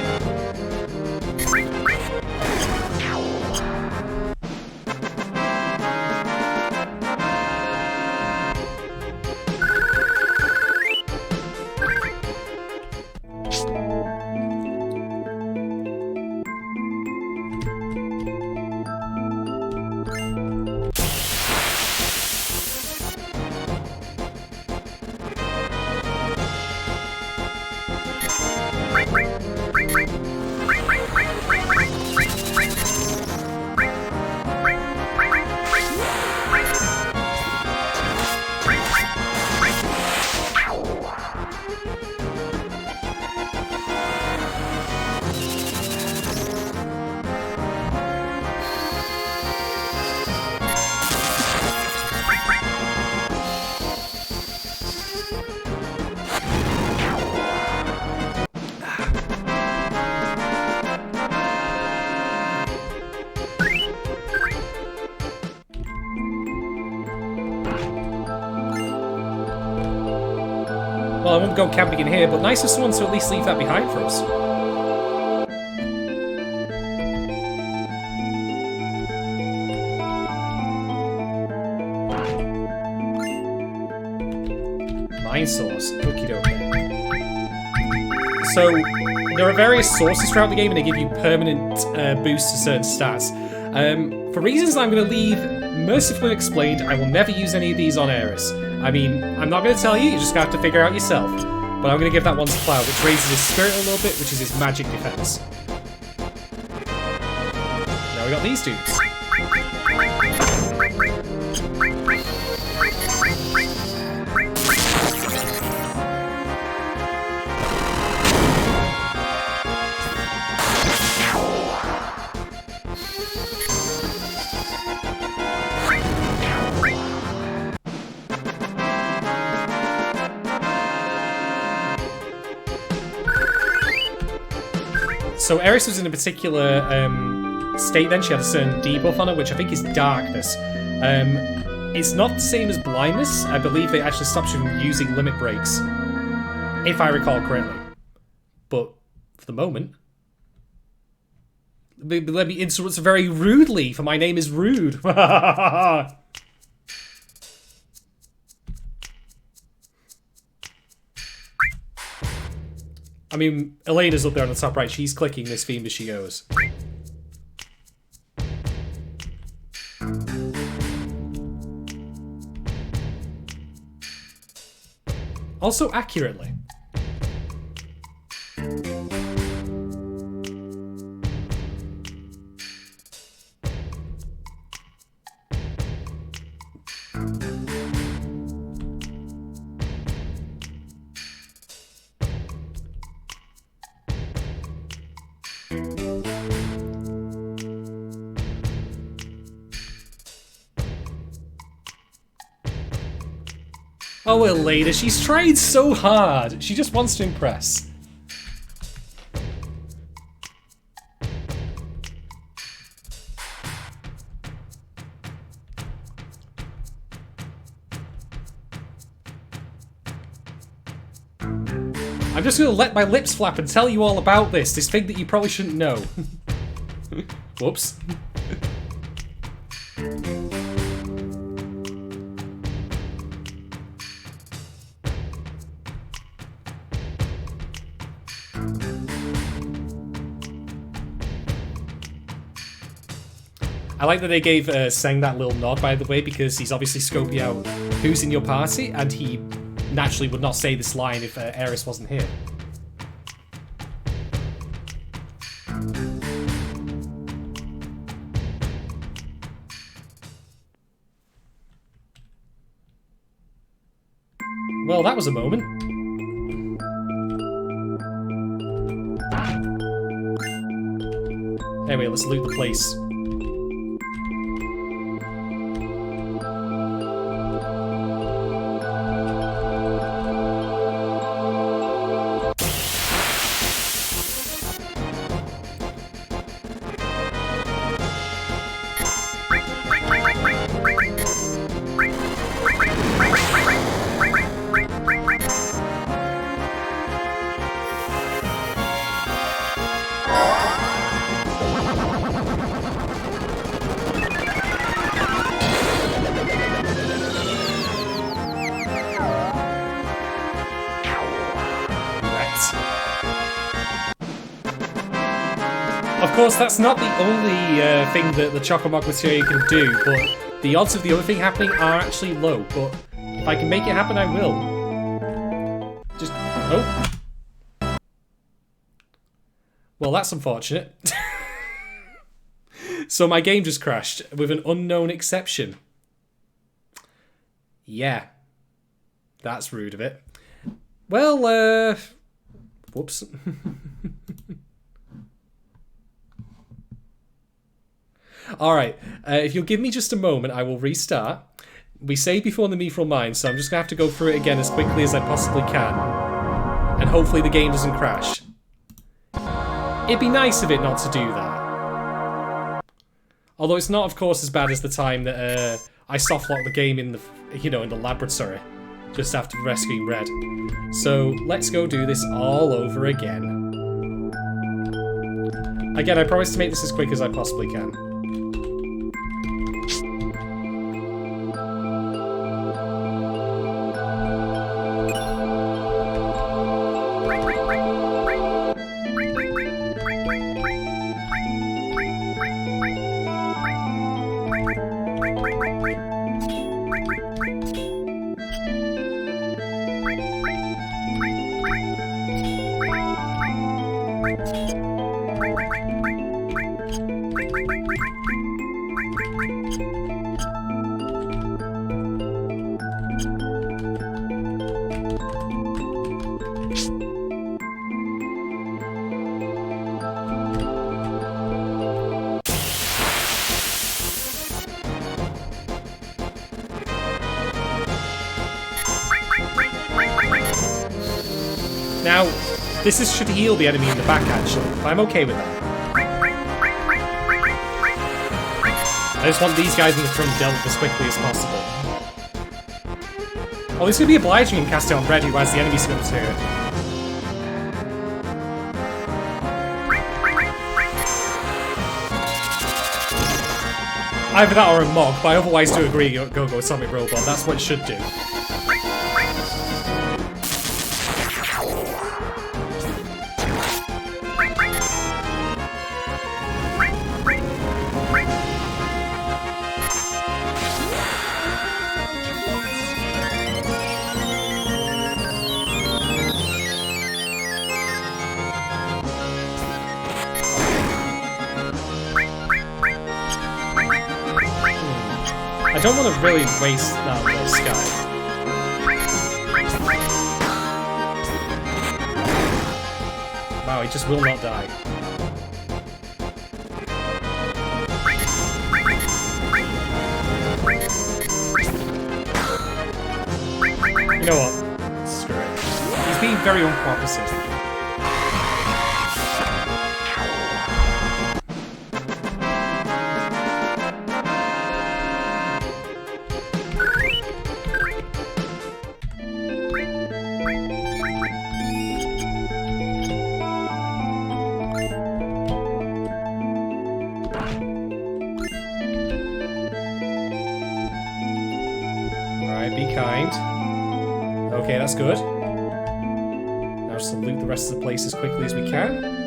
won't go camping in here, but nice of someone to at least leave that behind for us. Mind source. Okie dokie. So, there are various sources throughout the game, and they give you permanent boosts to certain stats. For reasons I'm going to leave mercifully explained, I will never use any of these on Aerys. I mean, I'm not going to tell you, you're just going to have to figure out yourself. But I'm going to give that one to Cloud, which raises his spirit a little bit, which is his magic defense. Now we got these dudes. So Aerys was in a particular state then. She had a certain debuff on her, which I think is darkness. It's not the same as blindness. I believe it actually stops you from using limit breaks, if I recall correctly. But for the moment, let me interrupt very rudely, for my name is Rude. I mean, Elena's up there on the top right. She's clicking this theme as she goes. Also accurately. Oh, Elena, she's tried so hard. She just wants to impress. I'm just going to let my lips flap and tell you all about this thing that you probably shouldn't know. Whoops. I like that they gave Seng that little nod, by the way, because he's obviously scoping out who's in your party, and he naturally would not say this line if Aerys wasn't here. Well, that was a moment. Anyway, let's loot the place. Of course, that's not the only thing that the Chocomog material can do, but the odds of the other thing happening are actually low. But if I can make it happen, I will. Just... oh. Well, that's unfortunate. So my game just crashed, with an unknown exception. Yeah. That's rude of it. Well, whoops. Alright, if you'll give me just a moment, I will restart. We saved before in the Mithril Mine, so I'm just going to have to go through it again as quickly as I possibly can. And hopefully the game doesn't crash. It'd be nice of it not to do that. Although it's not, of course, as bad as the time that I softlocked the game in the, in the laboratory. just after rescuing Red. So let's go do this all over again. Again, I promise to make this as quick as I possibly can. Now, this should heal the enemy in the back, actually. I'm okay with that. I just want these guys in the front dealt with as quickly as possible. Oh, this is going to be obliging and cast it on Red, who has the enemy skills here. Either that or a Mog, but I otherwise do agree go Atomic Robot. That's what it should do. I don't want to really waste that little sky. Wow, he just will not die. You know what? Screw it. He's being very uncooperative. Be kind. Okay, that's good. Now just loot the rest of the place as quickly as we can.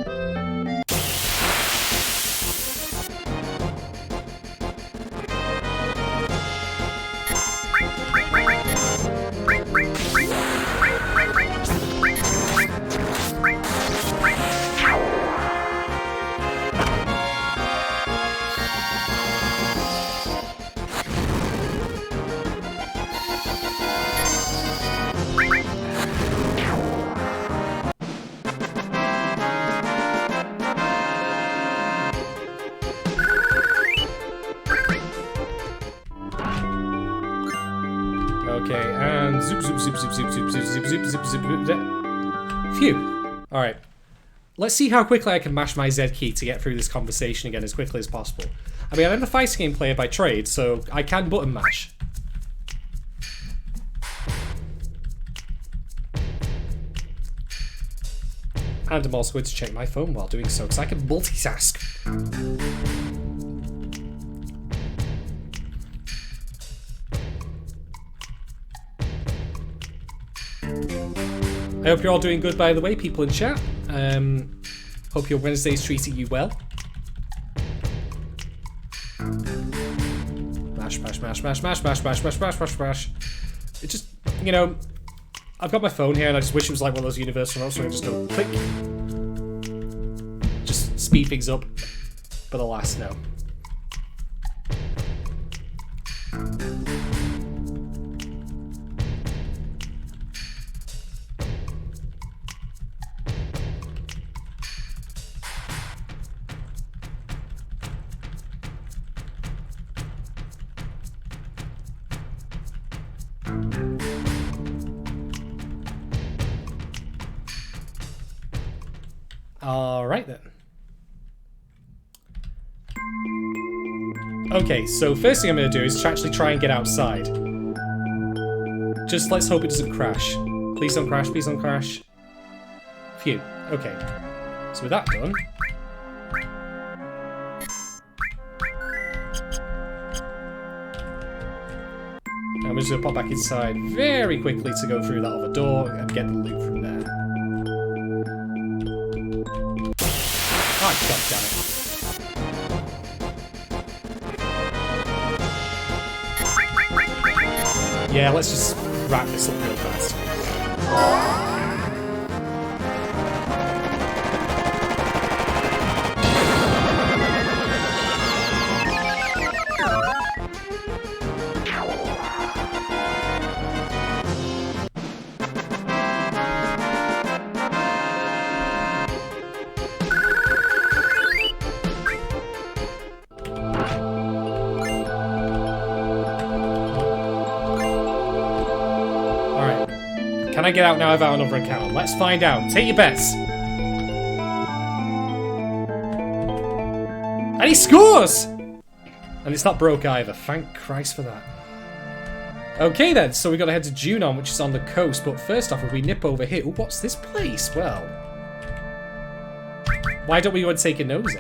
Okay, and zoop, zoop, zoop, zoop, zoop, zoop, zoop, zoop, zoop, zoop, zoop, zoop. Phew. Alright. Let's see how quickly I can mash my Z key to get through this conversation again as quickly as possible. I mean, I'm a fighting game player by trade, so I can button mash. And I'm also going to check my phone while doing so, because I can multitask. I hope you're all doing good, by the way, people in chat. Hope your Wednesday's treating you well. Mash, mash, mash, mash, mash, mash, mash, mash, mash, mash, mash. It just, you know, I've got my phone here and I just wish it was like one of those universal notes where I just go click. Just speed things up. But alas, no. Alright then. Okay, so first thing I'm going to do is to actually try and get outside. Just let's hope it doesn't crash. Please don't crash, please don't crash. Phew. Okay. So with that done... I'm just going to pop back inside very quickly to go through that other door and get the loot from there. Ah, god damn it. Yeah, let's just wrap this up real fast. Can I get out now without another account? Let's find out. Take your bets. And he scores! And it's not broke either. Thank Christ for that. Okay then, so we got to head to Junon, which is on the coast. But first off, if we nip over here... Ooh, what's this place? Well... Why don't we go and take a nosy?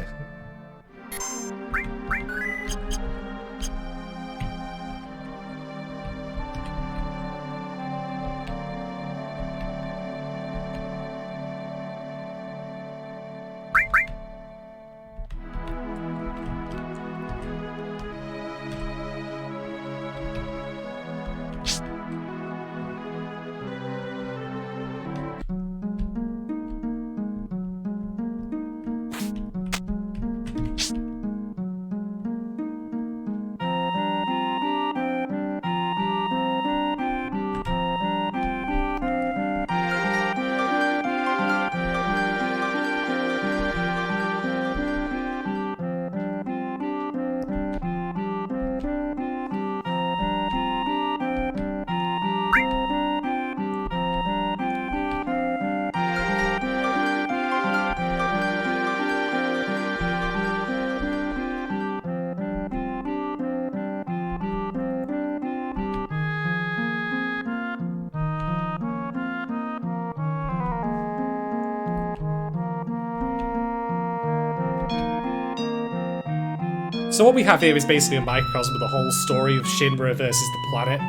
So what we have here is basically a microcosm of the whole story of Shinra versus the planet.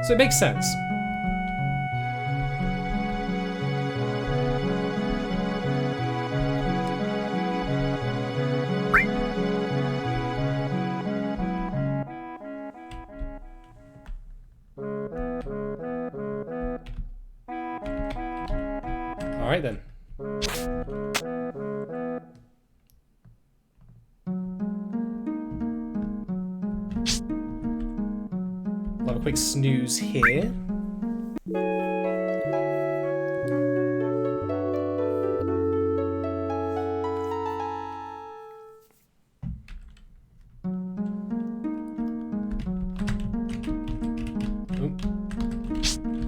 So it makes sense. All right then. We'll have a quick snooze here. Ooh.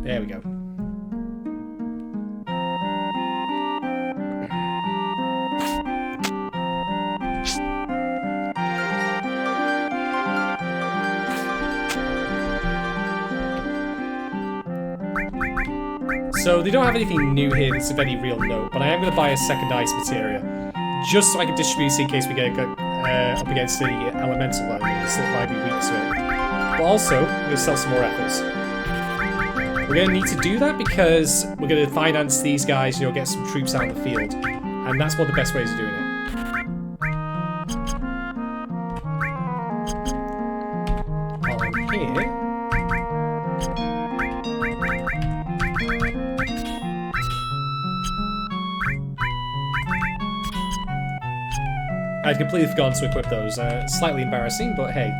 There we go. So they don't have anything new here that's of any real note, but I am going to buy a second ice materia, just so I can distribute it in case we get up against the elemental enemies that might be weak to it. But also, we're going to sell some more apples. We're going to need to do that because we're going to finance these guys, get some troops out in the field, and that's one of the best ways of doing it. While I'm here... I'd completely forgotten to equip those. Slightly embarrassing, but hey.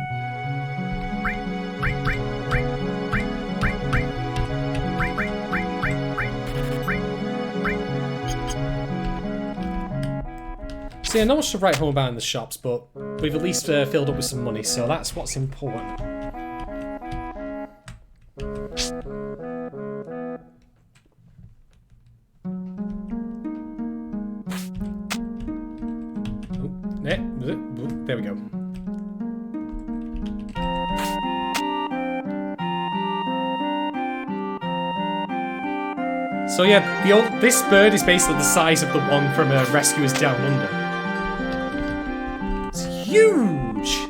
So yeah, not much to write home about in the shops, but we've at least filled up with some money, so that's what's important. There we go. So yeah, this bird is basically the size of the one from Rescuers Down Under. It's huge!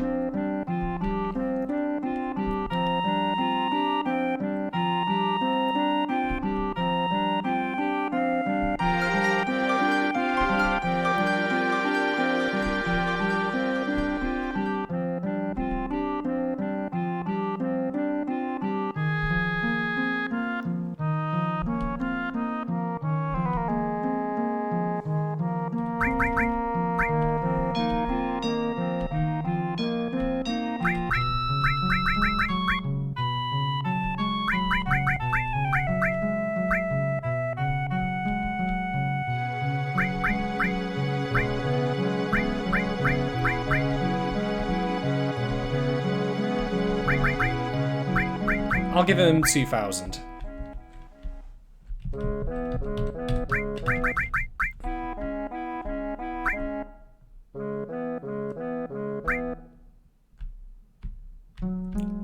I'll give him 2,000.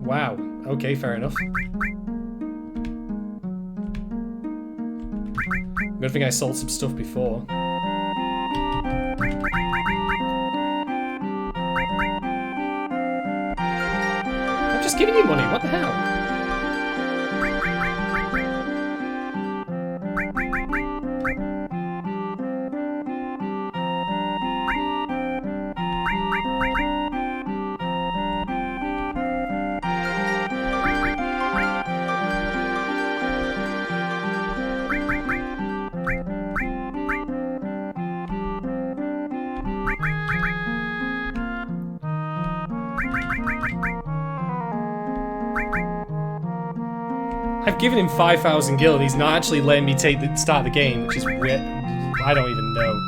Wow. Okay, fair enough. Good thing I sold some stuff before. I'm just giving you money, what the hell? I've given him 5,000 gil and he's not actually letting me start the game, which is weird. I don't even know.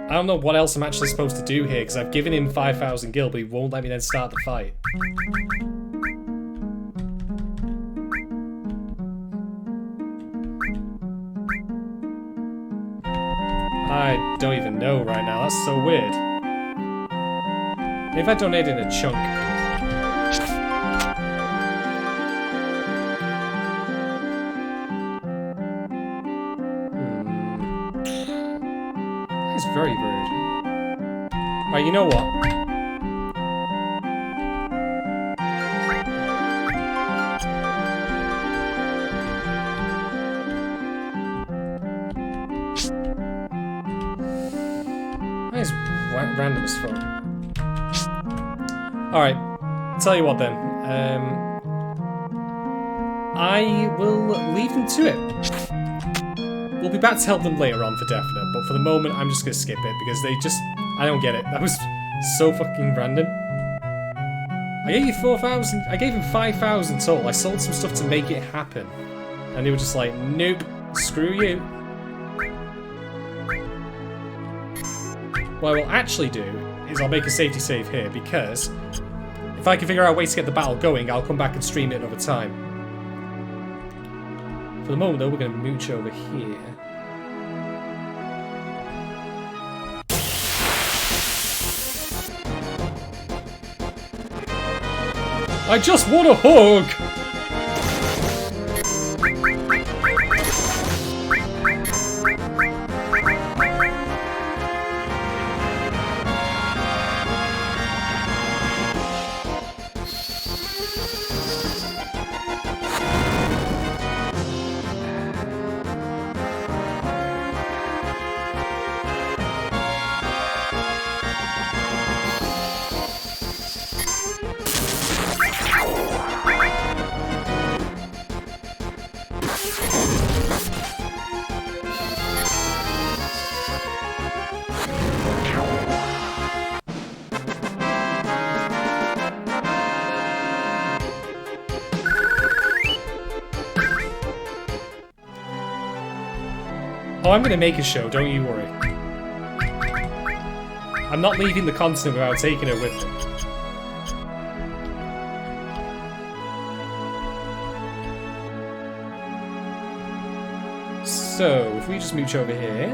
I don't know what else I'm actually supposed to do here, because I've given him 5,000 gil, but he won't let me then start the fight. I don't even know right now, that's so weird. Maybe if I donated a chunk. That's very rude. Right, you know what? That is random as fuck. Alright, tell you what then. I will leave them to it. We'll be back to help them later on for definite, but for the moment I'm just gonna skip it because they just... I don't get it. That was so fucking random. I gave you 4,000... I gave him 5,000 total. I sold some stuff to make it happen. And they were just like, nope, screw you. What I will actually do is I'll make a safety save here because if I can figure out a way to get the battle going, I'll come back and stream it another time. For the moment though, we're going to mooch over here. I just want a hug! Oh, I'm gonna make a show, don't you worry. I'm not leaving the continent without taking her with me. So, if we just mooch over here...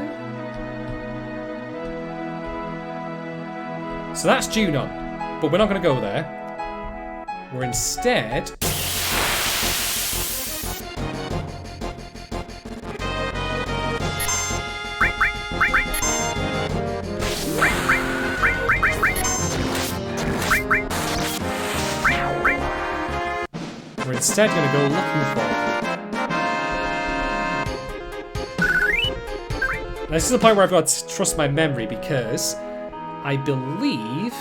So that's Junon, but we're not going to go there. We're instead... We're instead going to go looking for her. Now, this is the point where I've got to trust my memory because I believe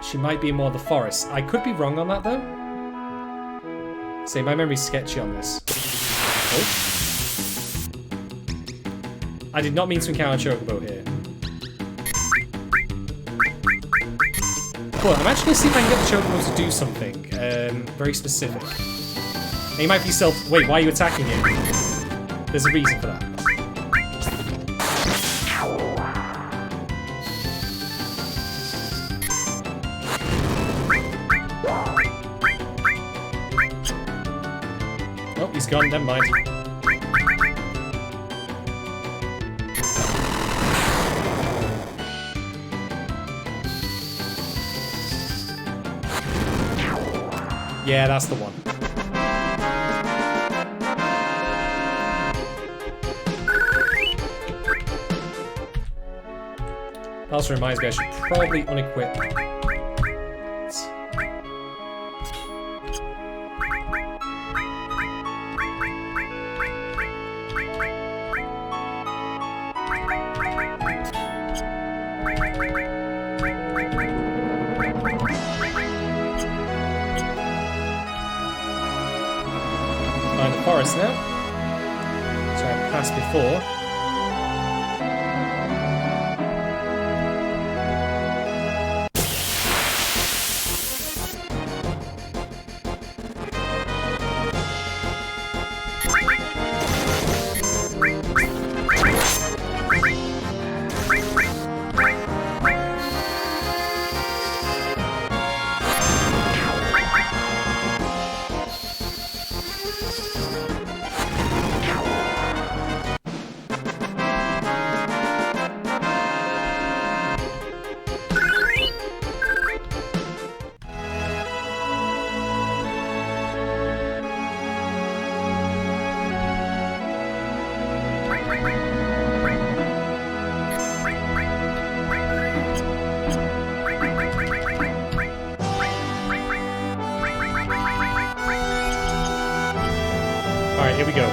she might be in more of the forest. I could be wrong on that though. See, my memory's sketchy on this. Oh. I did not mean to encounter Chocobo here. But I'm actually going to see if I can get the Chocobo to do something very specific. And you might be wait, why are you attacking it? There's a reason for that. Oh, he's gone, never mind. Yeah, that's the one. That also reminds me I should probably unequip. Find the forest now. So I passed before. Alright, here we go.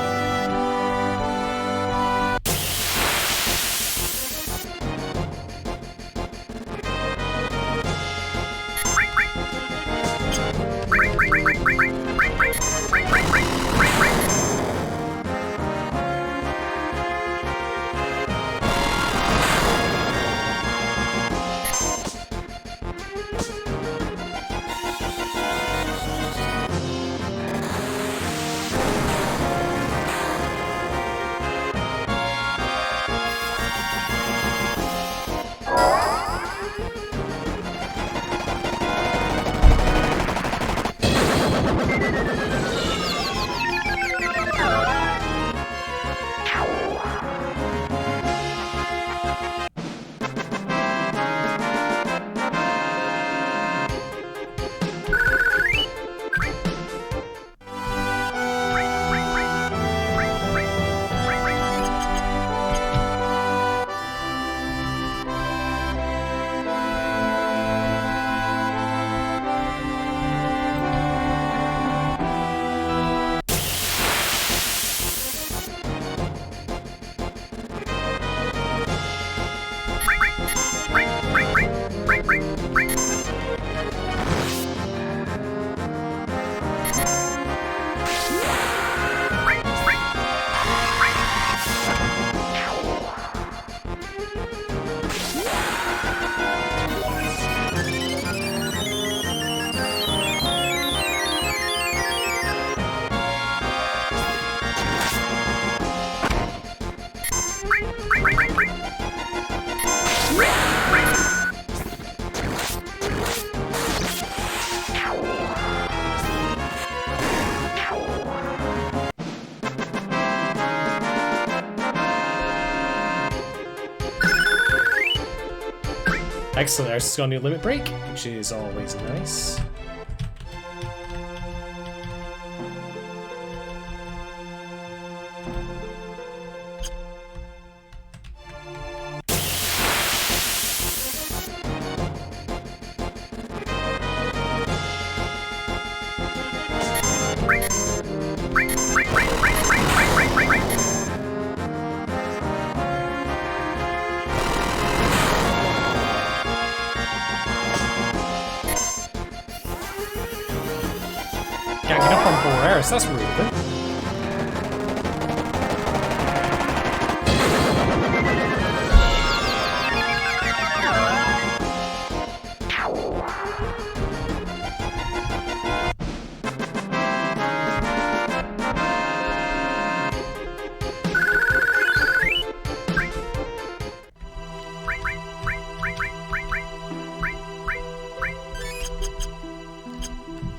Excellent, there's got a new limit break, which is always nice. Ganging up on Boreas, that's rude, then.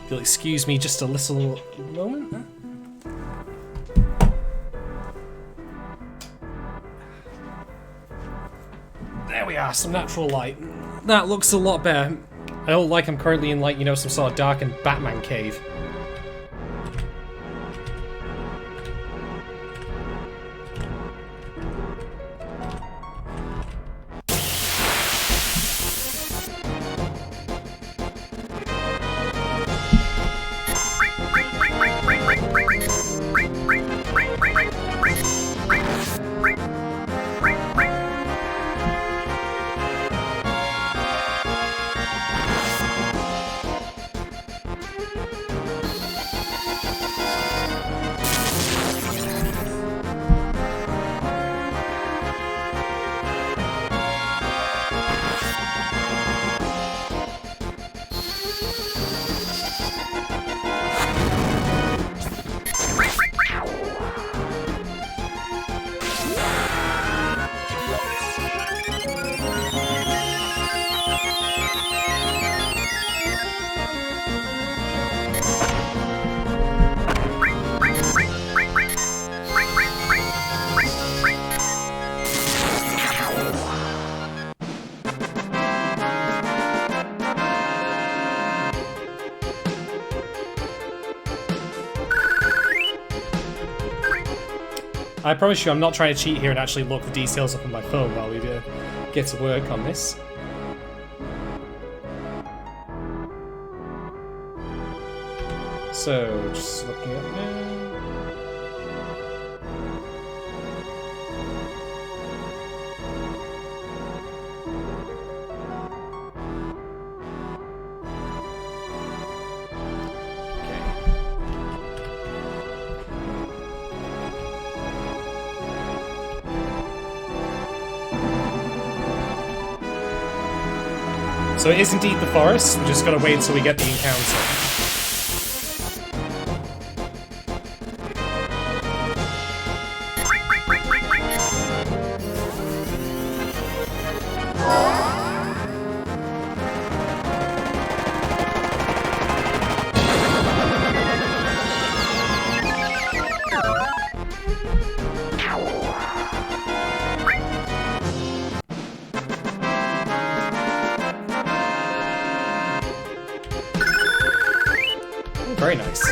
If you'll excuse me just a little moment. There we are, some natural light. That looks a lot better. I don't like I'm currently in, like, you know, some sort of darkened Batman cave. I promise you I'm not trying to cheat here and actually look the details up on my phone while we get to work on this. So, just looking up now. So it is indeed the forest, we just gotta wait until we get the encounter. Very nice.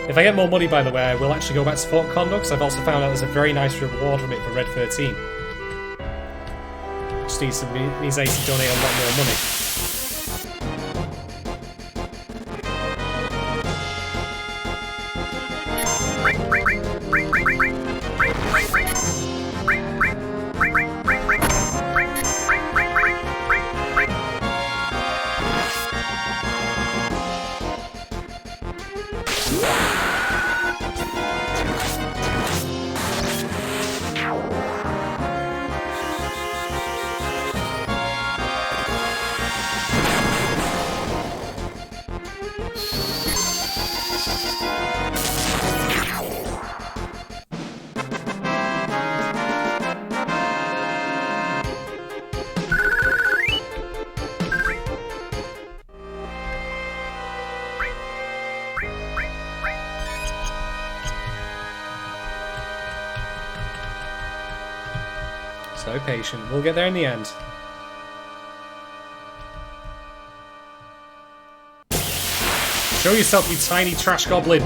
If I get more money, by the way, I will actually go back to Fort Condor, because I've also found out there's a very nice reward from it for Red 13. Just means I need to donate a lot more money. So patient. We'll get there in the end. Show yourself, you tiny trash goblin.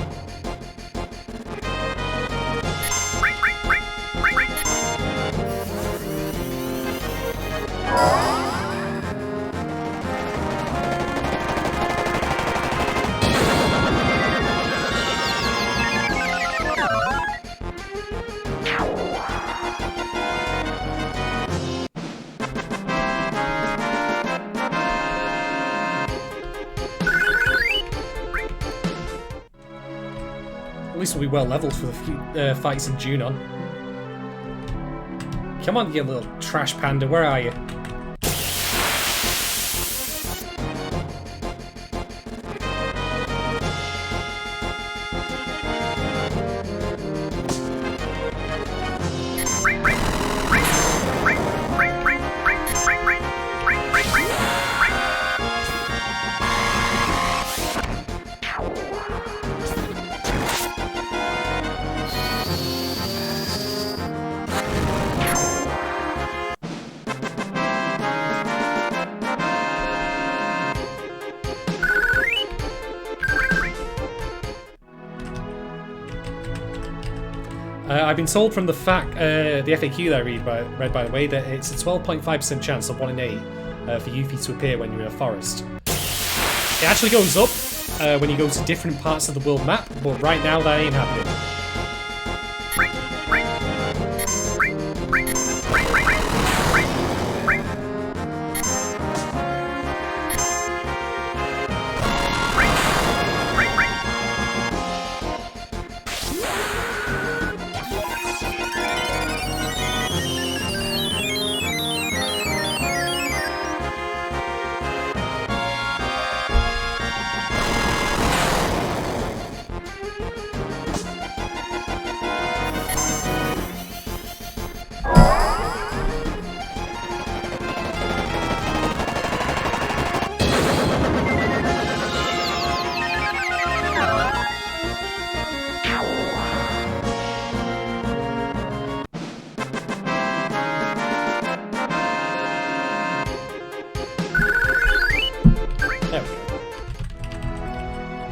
At least we'll be well leveled for the few fights in Junon. Come on, you little trash panda, where are you? I've been told from the FAQ that I read by the way, that it's a 12.5% chance of 1 in 8 for Yuffie to appear when you're in a forest. It actually goes up when you go to different parts of the world map, but right now that ain't happening.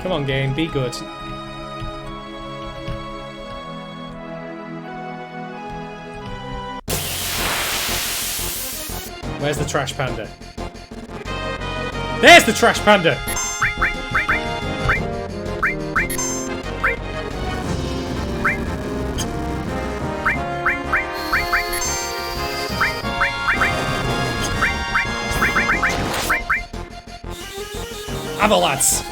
Come on, game, be good. Where's the trash panda? There's the trash panda! Avalanche!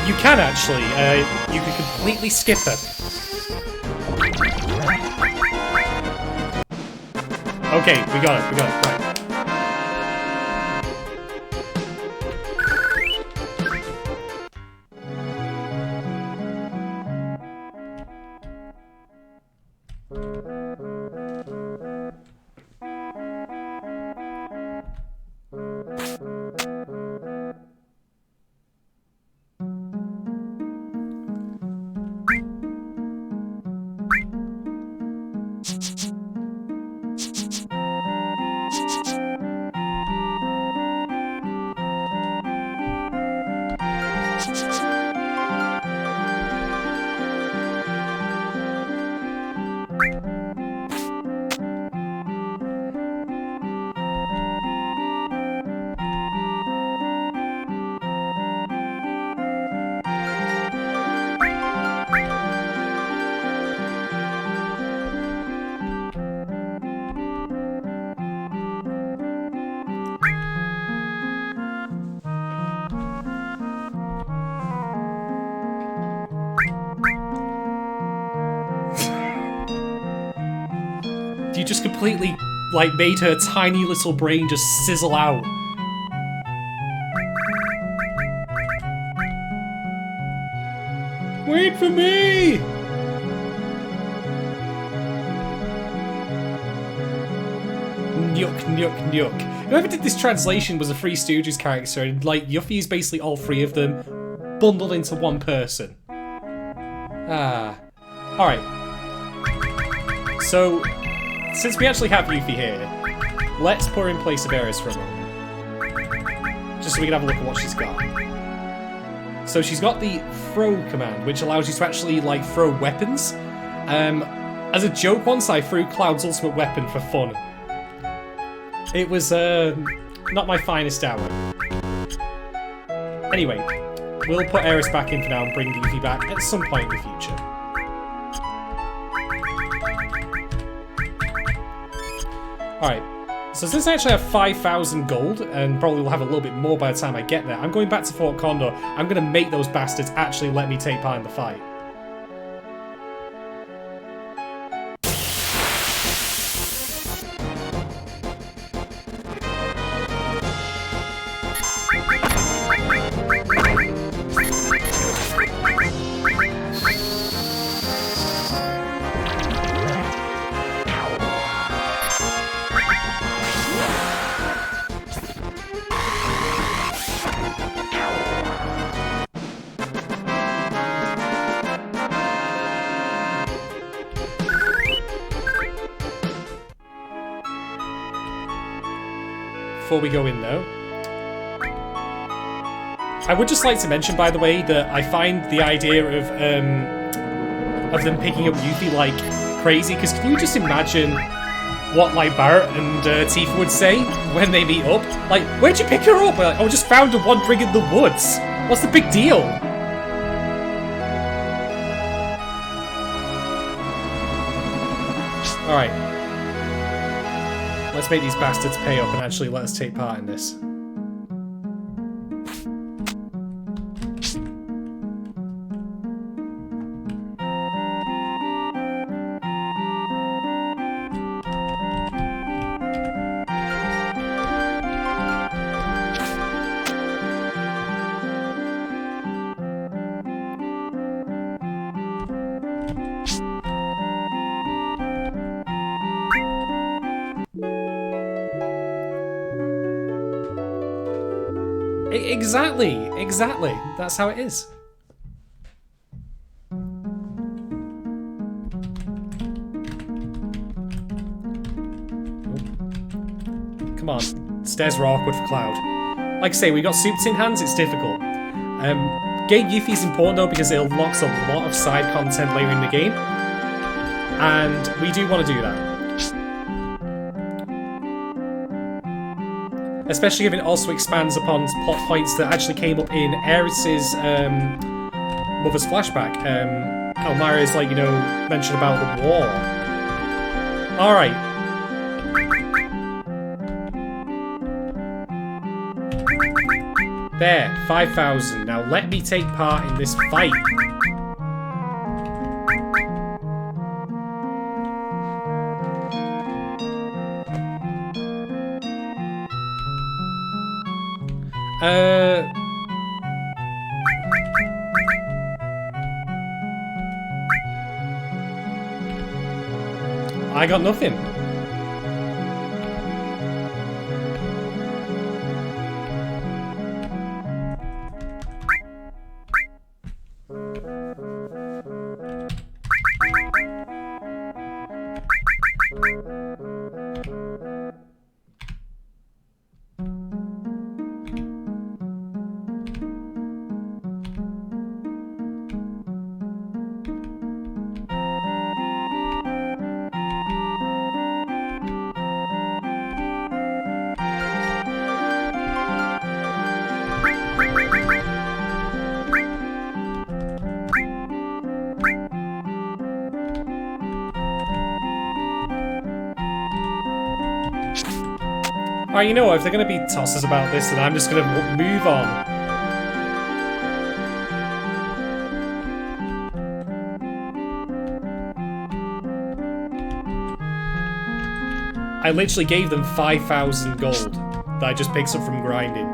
You can actually. You can completely skip her. Okay, we got it. Right. You just completely, like, made her tiny little brain just sizzle out. Wait for me! Nyuk. Whoever did this translation was a Three Stooges character, and, like, Yuffie is basically all three of them. bundled into one person. Ah. Alright. So, since we actually have Yuffie here, let's put her in place of Aeris for a moment. Just so we can have a look at what she's got. So she's got the throw command, which allows you to actually, like, throw weapons. As a joke once, I threw Cloud's ultimate weapon for fun. It was, not my finest hour. Anyway, we'll put Aeris back in for now and bring Yuffie back at some point in the future. Alright, so since I actually have 5,000 gold, and probably will have a little bit more by the time I get there, I'm going back to Fort Condor. I'm going to make those bastards actually let me take part in the fight. Before we go in, though, I would just like to mention, by the way, that I find the idea of them picking up Yuffie like crazy. Because can you just imagine what like Barrett and Tifa would say when they meet up? Like, where'd you pick her up? Like, oh, just found her wandering in the woods. What's the big deal? All right. Let's make these bastards pay up and actually let us take part in this. Exactly. That's how it is. Come on. Stairs were awkward for Cloud. Like I say, we got Super Tin Hands, it's difficult. Getting Yuffie is important though because it unlocks a lot of side content later in the game. And we do want to do that. Especially if it also expands upon plot points that actually came up in Aeris's mother's flashback. Elmira's, like, you know, mentioned about the war. Alright. There, 5,000. Now let me take part in this fight. I got nothing. Alright, you know what, if they're going to be tosses about this, then I'm just going to move on. I literally gave them 5,000 gold that I just picked up from grinding.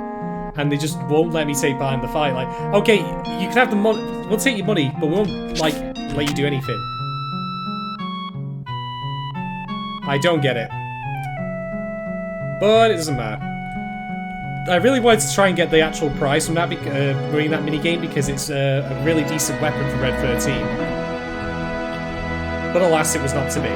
And they just won't let me take part in the fight. Like, okay, you can have the money, we'll take your money, but we won't, like, let you do anything. I don't get it. But it doesn't matter. I really wanted to try and get the actual prize from that, winning that minigame, because it's a really decent weapon for Red 13. But alas, it was not to be.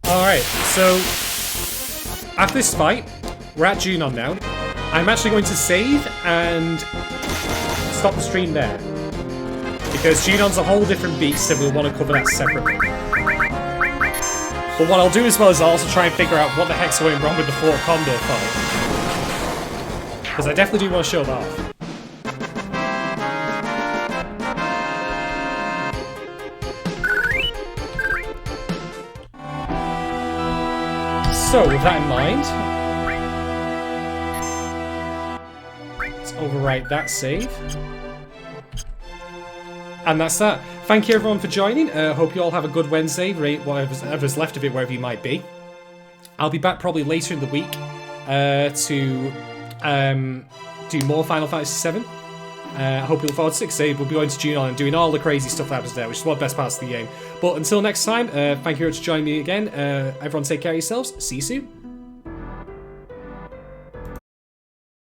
Alright, so after this fight, we're at Junon now. I'm actually going to save and stop the stream there, because Junon's a whole different beast and we'll want to cover that separately. But what I'll do as well is I'll also try and figure out what the heck's going wrong with the Fort Condor fight, because I definitely do want to show that off. So, with that in mind, let's overwrite that save. And that's that. Thank you everyone for joining. Hope you all have a good Wednesday, whatever's left of it, wherever you might be. I'll be back probably later in the week to do more Final Fantasy VII. I hope you look forward to it, because we'll be going to Junon and doing all the crazy stuff that happens there, which is one of the best parts of the game. But until next time, thank you very much for joining me again. Everyone take care of yourselves. See you soon.